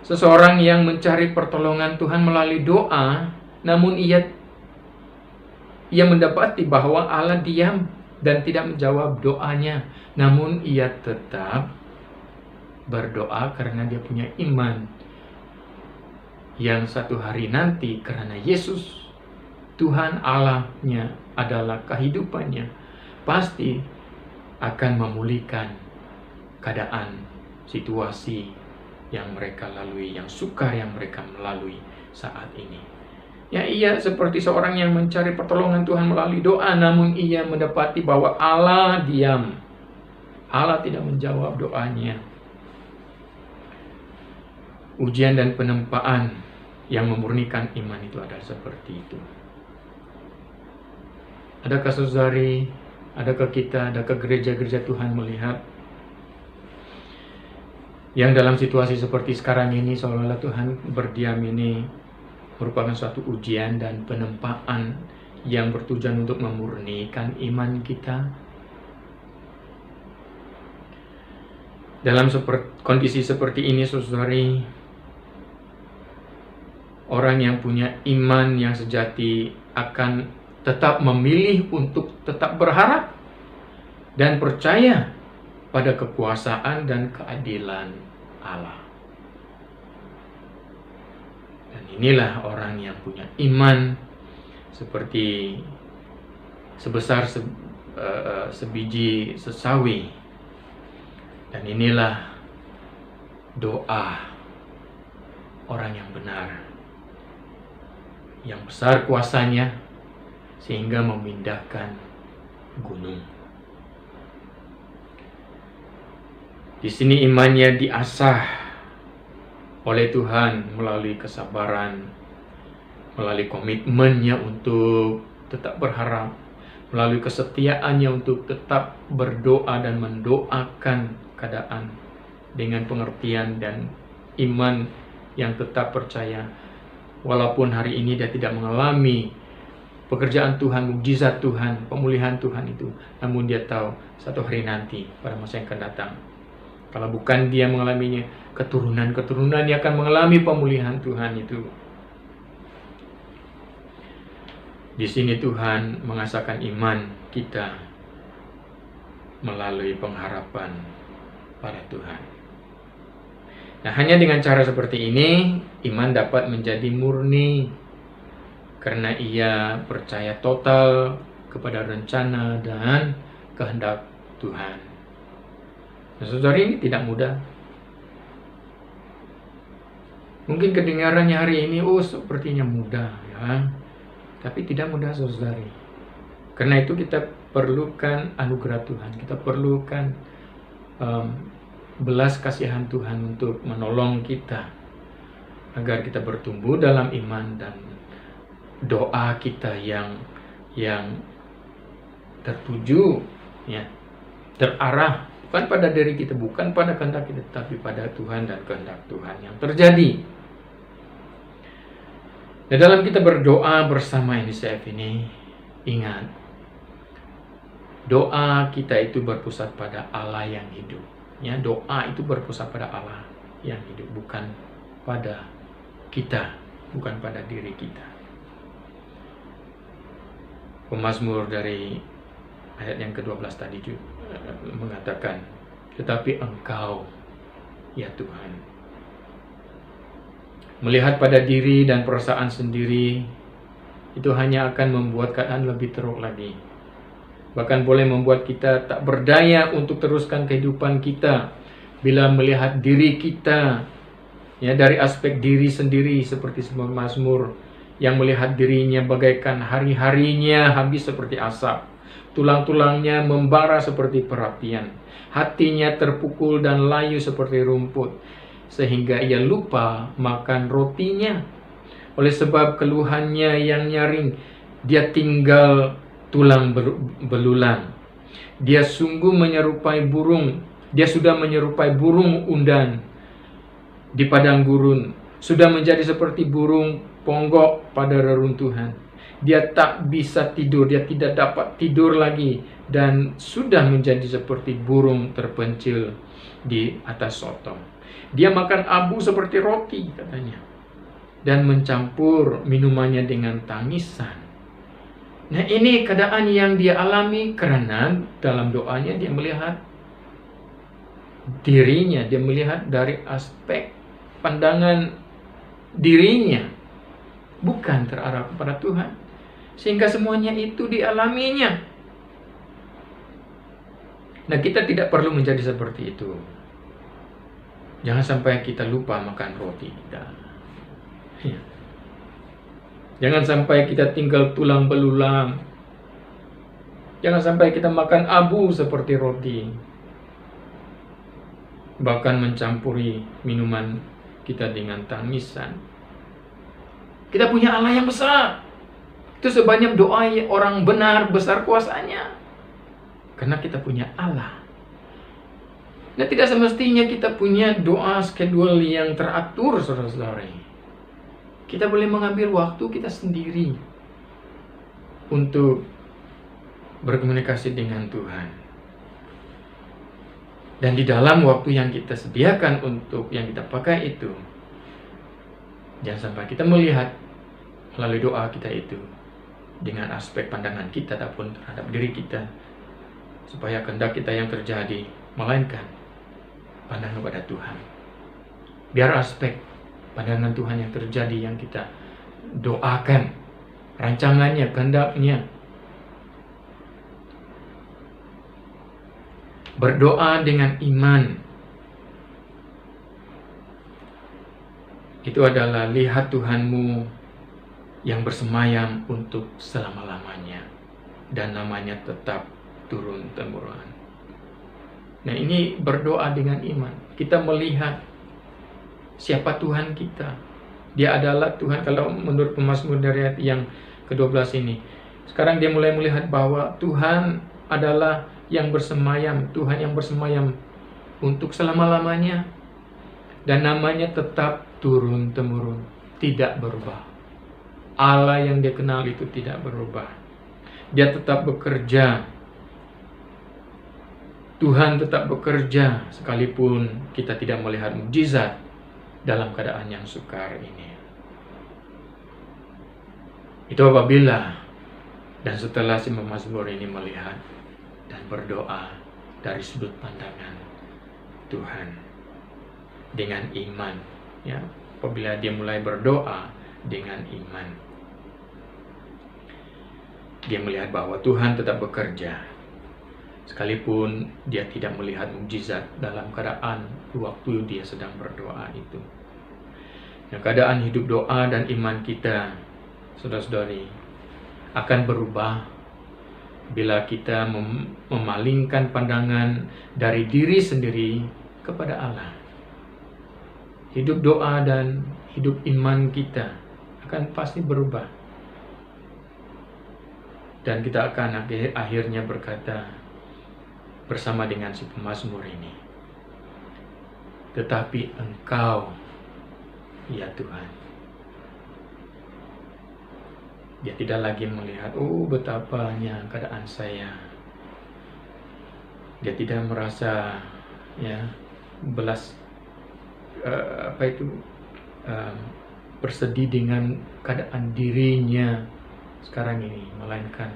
seseorang yang mencari pertolongan Tuhan melalui doa namun ia mendapati bahwa Allah diam dan tidak menjawab doanya. Namun ia tetap berdoa karena dia punya iman yang satu hari nanti, karena Yesus Tuhan Allahnya adalah kehidupannya, pasti akan memulihkan keadaan, situasi yang mereka lalui, yang sukar yang mereka melalui saat ini. Ya, ia seperti seorang yang mencari pertolongan Tuhan melalui doa, namun ia mendapati bahwa Allah diam. Allah tidak menjawab doanya. Ujian dan penempaan yang memurnikan iman itu adalah seperti itu. Adakah saudari, adakah kita, adakah gereja-gereja Tuhan melihat yang dalam situasi seperti sekarang ini seolah-olah Tuhan berdiam ini merupakan suatu ujian dan penempaan yang bertujuan untuk memurnikan iman kita? Dalam kondisi seperti ini, saudari, orang yang punya iman yang sejati akan tetap memilih untuk tetap berharap dan percaya pada kekuasaan dan keadilan Allah. Dan inilah orang yang punya iman seperti sebesar sebiji sesawi. Dan inilah doa orang yang benar, yang besar kuasanya sehingga memindahkan gunung. Di sini imannya diasah oleh Tuhan melalui kesabaran, melalui komitmennya untuk tetap berharap, melalui kesetiaannya untuk tetap berdoa dan mendoakan keadaan dengan pengertian dan iman yang tetap percaya. Walaupun hari ini dia tidak mengalami pekerjaan Tuhan, mukjizat Tuhan, pemulihan Tuhan itu, namun dia tahu satu hari nanti pada masa yang akan datang, kalau bukan dia mengalaminya, keturunan-keturunan yang akan mengalami pemulihan Tuhan itu. Di sini Tuhan mengasahkan iman kita melalui pengharapan pada Tuhan. Nah, hanya dengan cara seperti ini, iman dapat menjadi murni karena ia percaya total kepada rencana dan kehendak Tuhan. Nah, saudari, ini tidak mudah. Mungkin kedengarannya hari ini, sepertinya mudah, ya. Tapi tidak mudah, saudari. Karena itu kita perlukan anugerah Tuhan. Kita perlukan belas kasihan Tuhan untuk menolong kita agar kita bertumbuh dalam iman dan doa kita yang tertuju, ya, terarah bukan pada diri kita, bukan pada kehendak kita, tapi pada Tuhan dan kehendak Tuhan yang terjadi. Nah, dalam kita berdoa bersama NDCF ini, ingat, doa kita itu berpusat pada Allah yang hidup. Ya, doa itu berpusat pada Allah yang hidup, bukan pada kita, bukan pada diri kita. Pemazmur dari ayat yang ke-12 tadi juga mengatakan, tetapi Engkau, ya Tuhan, melihat pada diri dan perasaan sendiri, itu hanya akan membuat keadaan lebih teruk lagi. Bahkan boleh membuat kita tak berdaya untuk teruskan kehidupan kita bila melihat diri kita, ya, dari aspek diri sendiri, seperti sebuah Mazmur yang melihat dirinya bagaikan hari-harinya habis seperti asap, tulang-tulangnya membara seperti perapian, hatinya terpukul dan layu seperti rumput, sehingga ia lupa makan rotinya. Oleh sebab keluhannya yang nyaring, dia tinggal tulang belulang. Dia sungguh menyerupai burung. Dia sudah menyerupai burung undan di padang gurun. Sudah menjadi seperti burung ponggok pada reruntuhan. Dia tak bisa tidur. Dia tidak dapat tidur lagi. Dan sudah menjadi seperti burung terpencil di atas sotong. Dia makan abu seperti roti, katanya. dan mencampur minumannya dengan tangisan. Nah, ini keadaan yang dia alami karena dalam doanya dia melihat dirinya, dia melihat dari aspek pandangan dirinya, bukan terarah kepada Tuhan. Sehingga semuanya itu dialaminya. Nah, kita tidak perlu menjadi seperti itu. Jangan sampai kita lupa makan roti. Ya. Jangan sampai kita tinggal tulang belulang. Jangan sampai kita makan abu seperti roti. Bahkan mencampuri minuman kita dengan tangisan. Kita punya Allah yang besar. Itu sebanyak doa orang benar besar kuasanya. Karena kita punya Allah. Nah, tidak semestinya kita punya doa schedule yang teratur, saudara-saudari. Kita boleh mengambil waktu kita sendiri untuk berkomunikasi dengan Tuhan. Dan di dalam waktu yang kita sediakan untuk yang kita pakai itu, jangan sampai kita melihat melalui doa kita itu dengan aspek pandangan kita ataupun terhadap diri kita, supaya kehendak kita yang terjadi, melainkan pandangan kepada Tuhan. Biar aspek pandangan Tuhan yang terjadi yang kita doakan, rancangannya, kehendaknya. Berdoa dengan iman. Itu adalah lihat Tuhanmu yang bersemayam untuk selama-lamanya. Dan namanya tetap turun-temurun. Nah, ini berdoa dengan iman. Kita melihat siapa Tuhan kita. Dia adalah Tuhan, kalau menurut pemazmur dari ayat yang ke-12 ini. Sekarang dia mulai melihat bahwa Tuhan adalah yang bersemayam, Tuhan yang bersemayam untuk selama-lamanya. Dan namanya tetap turun-temurun, tidak berubah. Allah yang dia kenal itu tidak berubah. Dia tetap bekerja. Tuhan tetap bekerja sekalipun kita tidak melihat mukjizat dalam keadaan yang sukar ini. Itu apabila dan setelah si pemazmur ini melihat dan berdoa dari sudut pandangan Tuhan dengan iman, ya. Apabila dia mulai berdoa dengan iman, dia melihat bahwa Tuhan tetap bekerja sekalipun dia tidak melihat mukjizat dalam keadaan waktu dia sedang berdoa itu. Yang keadaan hidup doa dan iman kita, saudara-saudari, akan berubah bila kita memalingkan pandangan dari diri sendiri kepada Allah. Hidup doa dan hidup iman kita akan pasti berubah. Dan kita akan akhirnya berkata bersama dengan si pemazmur ini, tetapi Engkau, ya Tuhan. Dia tidak lagi melihat, betapanya keadaan saya. Dia tidak merasa, ya, bersedih dengan keadaan dirinya sekarang ini, melainkan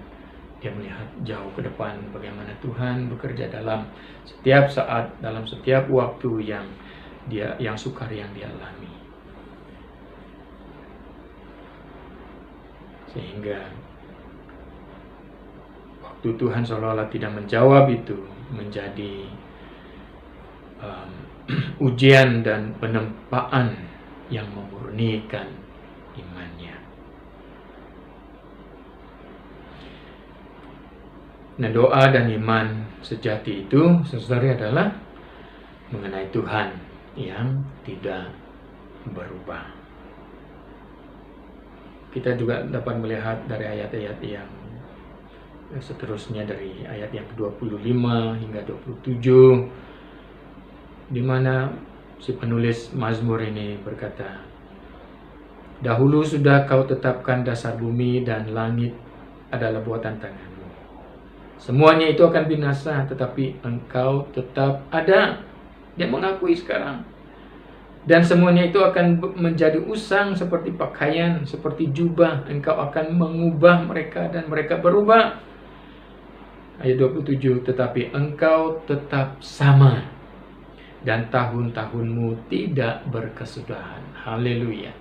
dia melihat jauh ke depan bagaimana Tuhan bekerja dalam setiap saat, dalam setiap waktu yang sukar yang dia alami. Sehingga waktu Tuhan seolah-olah tidak menjawab itu menjadi ujian dan penempaan yang memurnikan imannya. Nah, doa dan iman sejati itu sebenarnya adalah mengenai Tuhan yang tidak berubah. Kita juga dapat melihat dari ayat-ayat yang seterusnya, dari ayat yang ke-25 hingga 27, di mana si penulis Mazmur ini berkata, dahulu sudah kau tetapkan dasar bumi dan langit adalah buatan tanganmu. Semuanya itu akan binasa, tetapi engkau tetap ada. Dia mengakui sekarang Dan semuanya itu akan menjadi usang seperti pakaian, seperti jubah. Engkau akan mengubah mereka dan mereka berubah. Ayat 27, tetapi engkau tetap sama dan tahun-tahunmu tidak berkesudahan. Haleluya.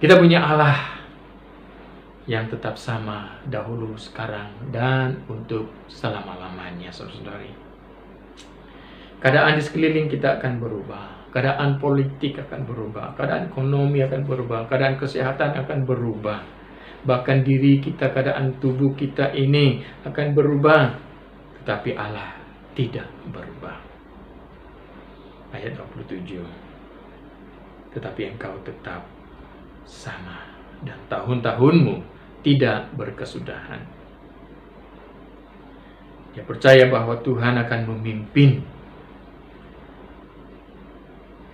Kita punya Allah yang tetap sama dahulu, sekarang, dan untuk selama-lamanya, saudara-saudari. Keadaan di sekeliling kita akan berubah. Keadaan politik akan berubah. Keadaan ekonomi akan berubah. Keadaan kesehatan akan berubah. Bahkan diri kita, keadaan tubuh kita ini akan berubah. Tetapi Allah tidak berubah. Ayat 27. Tetapi engkau tetap sama dan tahun-tahunmu tidak berkesudahan. Dia percaya bahwa Tuhan akan memimpin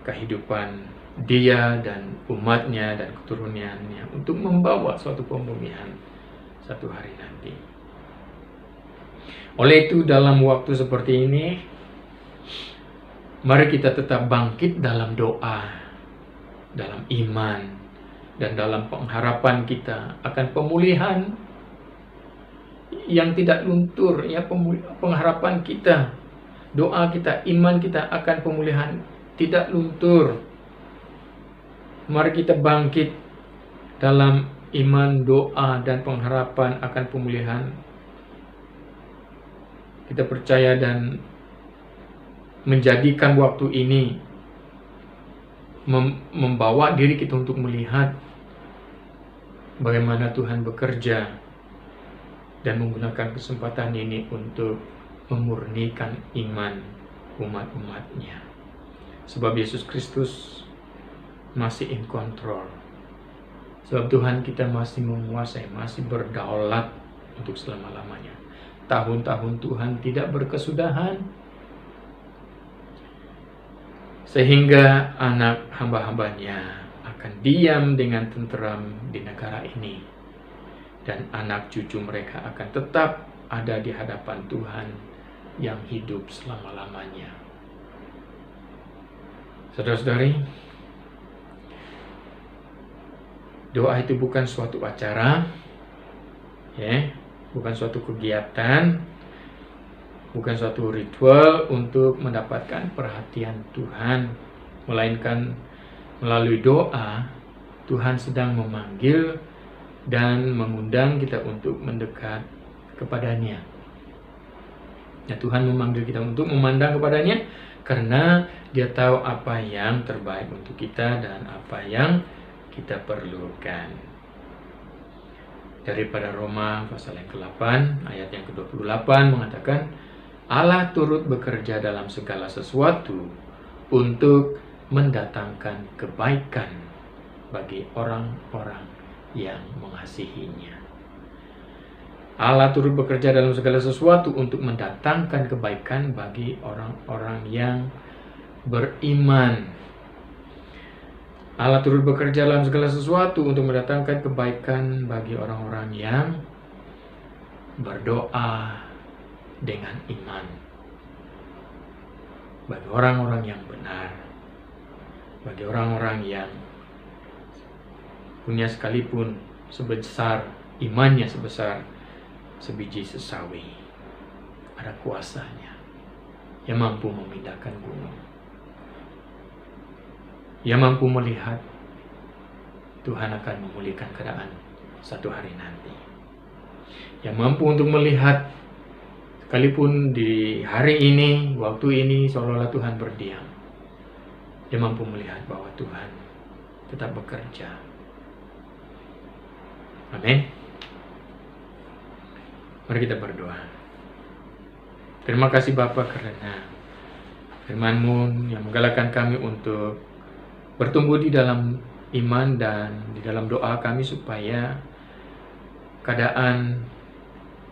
kehidupan dia dan umatnya dan keturunannya untuk membawa suatu pemulihan satu hari nanti. Oleh itu, dalam waktu seperti ini, mari kita tetap bangkit dalam doa, dalam iman, dan dalam pengharapan kita akan pemulihan yang tidak luntur. Ya, pengharapan kita, doa kita, iman kita akan pemulihan tidak luntur. Mari kita bangkit dalam iman, doa, dan pengharapan akan pemulihan. Kita percaya dan menjadikan waktu ini membawa diri kita untuk melihat bagaimana Tuhan bekerja dan menggunakan kesempatan ini untuk memurnikan iman umat-umatnya. Sebab Yesus Kristus masih in control. Sebab Tuhan kita masih menguasai, masih berdaulat untuk selama-lamanya. Tahun-tahun Tuhan tidak berkesudahan, sehingga anak hamba-hambanya akan diam dengan tenteram di negara ini. Dan anak cucu mereka akan tetap ada di hadapan Tuhan yang hidup selama-lamanya. Saudara-saudari, doa itu bukan suatu acara, ya, bukan suatu kegiatan, bukan suatu ritual untuk mendapatkan perhatian Tuhan, melainkan melalui doa Tuhan sedang memanggil dan mengundang kita untuk mendekat kepadanya. Ya, Tuhan memanggil kita untuk memandang kepadanya karena Dia tahu apa yang terbaik untuk kita dan apa yang kita perlukan. Daripada Roma pasal yang ke-8 ayat yang ke-28 mengatakan, Allah turut bekerja dalam segala sesuatu untuk mendatangkan kebaikan bagi orang-orang yang mengasihinya. Allah turut bekerja dalam segala sesuatu untuk mendatangkan kebaikan bagi orang-orang yang beriman. Allah turut bekerja dalam segala sesuatu untuk mendatangkan kebaikan bagi orang-orang yang berdoa dengan iman, bagi orang-orang yang benar, bagi orang-orang yang punya sekalipun sebesar imannya sebesar sebiji sesawi, ada kuasanya yang mampu memindahkan gunung, yang mampu melihat Tuhan akan memulihkan keadaan satu hari nanti, yang mampu untuk melihat sekalipun di hari ini, waktu ini seolah-olah Tuhan berdiam. Dia mampu melihat bahwa Tuhan tetap bekerja. Amin. Mari kita berdoa. Terima kasih Bapa karena firman-Mu yang menggalakkan kami untuk bertumbuh di dalam iman dan di dalam doa kami supaya keadaan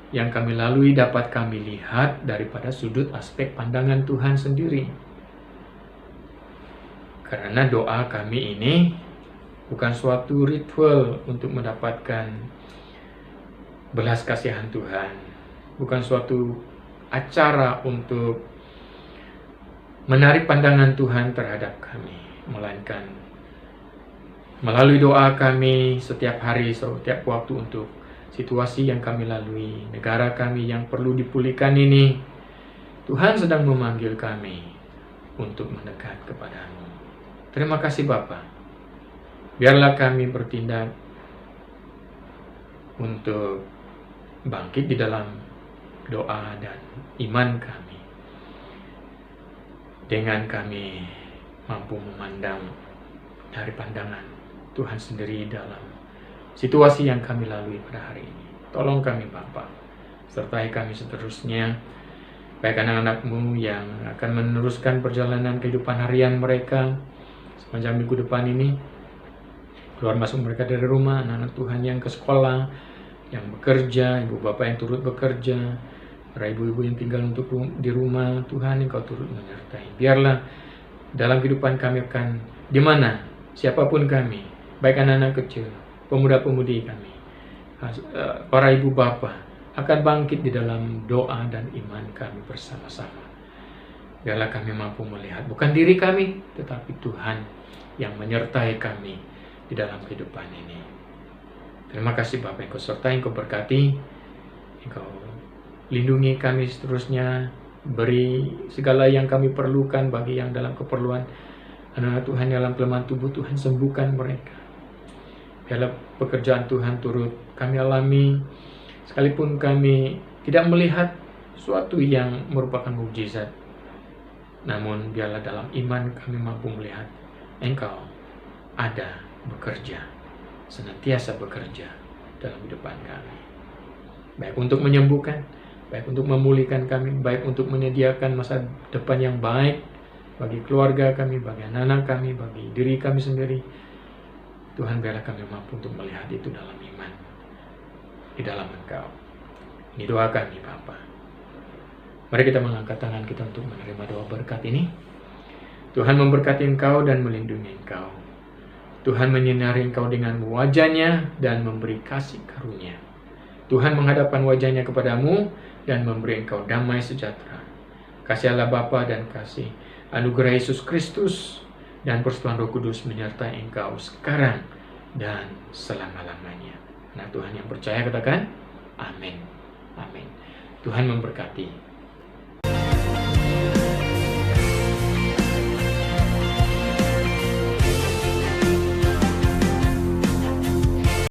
yang kami lalui dapat kami lihat daripada sudut aspek pandangan Tuhan sendiri. Karena doa kami ini bukan suatu ritual untuk mendapatkan belas kasihan Tuhan, bukan suatu acara untuk menarik pandangan Tuhan terhadap kami. melainkan melalui doa kami setiap hari, setiap waktu untuk situasi yang kami lalui, negara kami yang perlu dipulihkan ini, Tuhan sedang memanggil kami untuk mendekat kepadamu. Terima kasih Bapa. Biarlah kami bertindak untuk bangkit di dalam doa dan iman kami. Dengan kami mampu memandang dari pandangan Tuhan sendiri dalam situasi yang kami lalui pada hari ini. Tolong kami Bapa, sertai kami seterusnya, baik anak-anak-Mu yang akan meneruskan perjalanan kehidupan harian mereka sepanjang minggu depan ini, keluar masuk mereka dari rumah, anak-anak Tuhan yang ke sekolah, yang bekerja, ibu bapak yang turut bekerja, para ibu-ibu yang tinggal untuk di rumah, Tuhan Engkau turut menyertai. Biarlah dalam kehidupan kami akan di mana siapapun kami, baik anak-anak kecil, pemuda-pemudi kami, para ibu bapa akan bangkit di dalam doa dan iman kami bersama-sama. Biarlah kami mampu melihat bukan diri kami, tetapi Tuhan yang menyertai kami di dalam kehidupan ini. Terima kasih Bapak, Engkau sertai, Engkau berkati, Engkau lindungi kami seterusnya, beri segala yang kami perlukan bagi yang dalam keperluan anak-anak Tuhan dalam kelemahan tubuh, Tuhan sembuhkan mereka. Biarlah pekerjaan Tuhan turut kami alami, sekalipun kami tidak melihat suatu yang merupakan mukjizat, namun biarlah dalam iman kami mampu melihat Engkau ada bekerja, senantiasa bekerja dalam kehidupan kami, baik untuk menyembuhkan, baik untuk memulihkan kami, baik untuk menyediakan masa depan yang baik bagi keluarga kami, bagi anak-anak kami, bagi diri kami sendiri. Tuhan, biarlah kami mampu untuk melihat itu dalam iman, di dalam Engkau. Ini doa kami Bapa. Mari kita mengangkat tangan kita untuk menerima doa berkat ini. Tuhan memberkati Engkau dan melindungi Engkau. Tuhan menyinari Engkau dengan wajah-Nya dan memberi kasih karunia. Tuhan menghadapkan wajah-Nya kepadamu dan memberi Engkau damai sejahtera. Kasih Allah Bapa dan kasih anugerah Yesus Kristus dan persekutuan Roh Kudus menyertai Engkau sekarang dan selama-lamanya. Nah, Tuhan yang percaya katakan amin. Amin. Tuhan memberkati.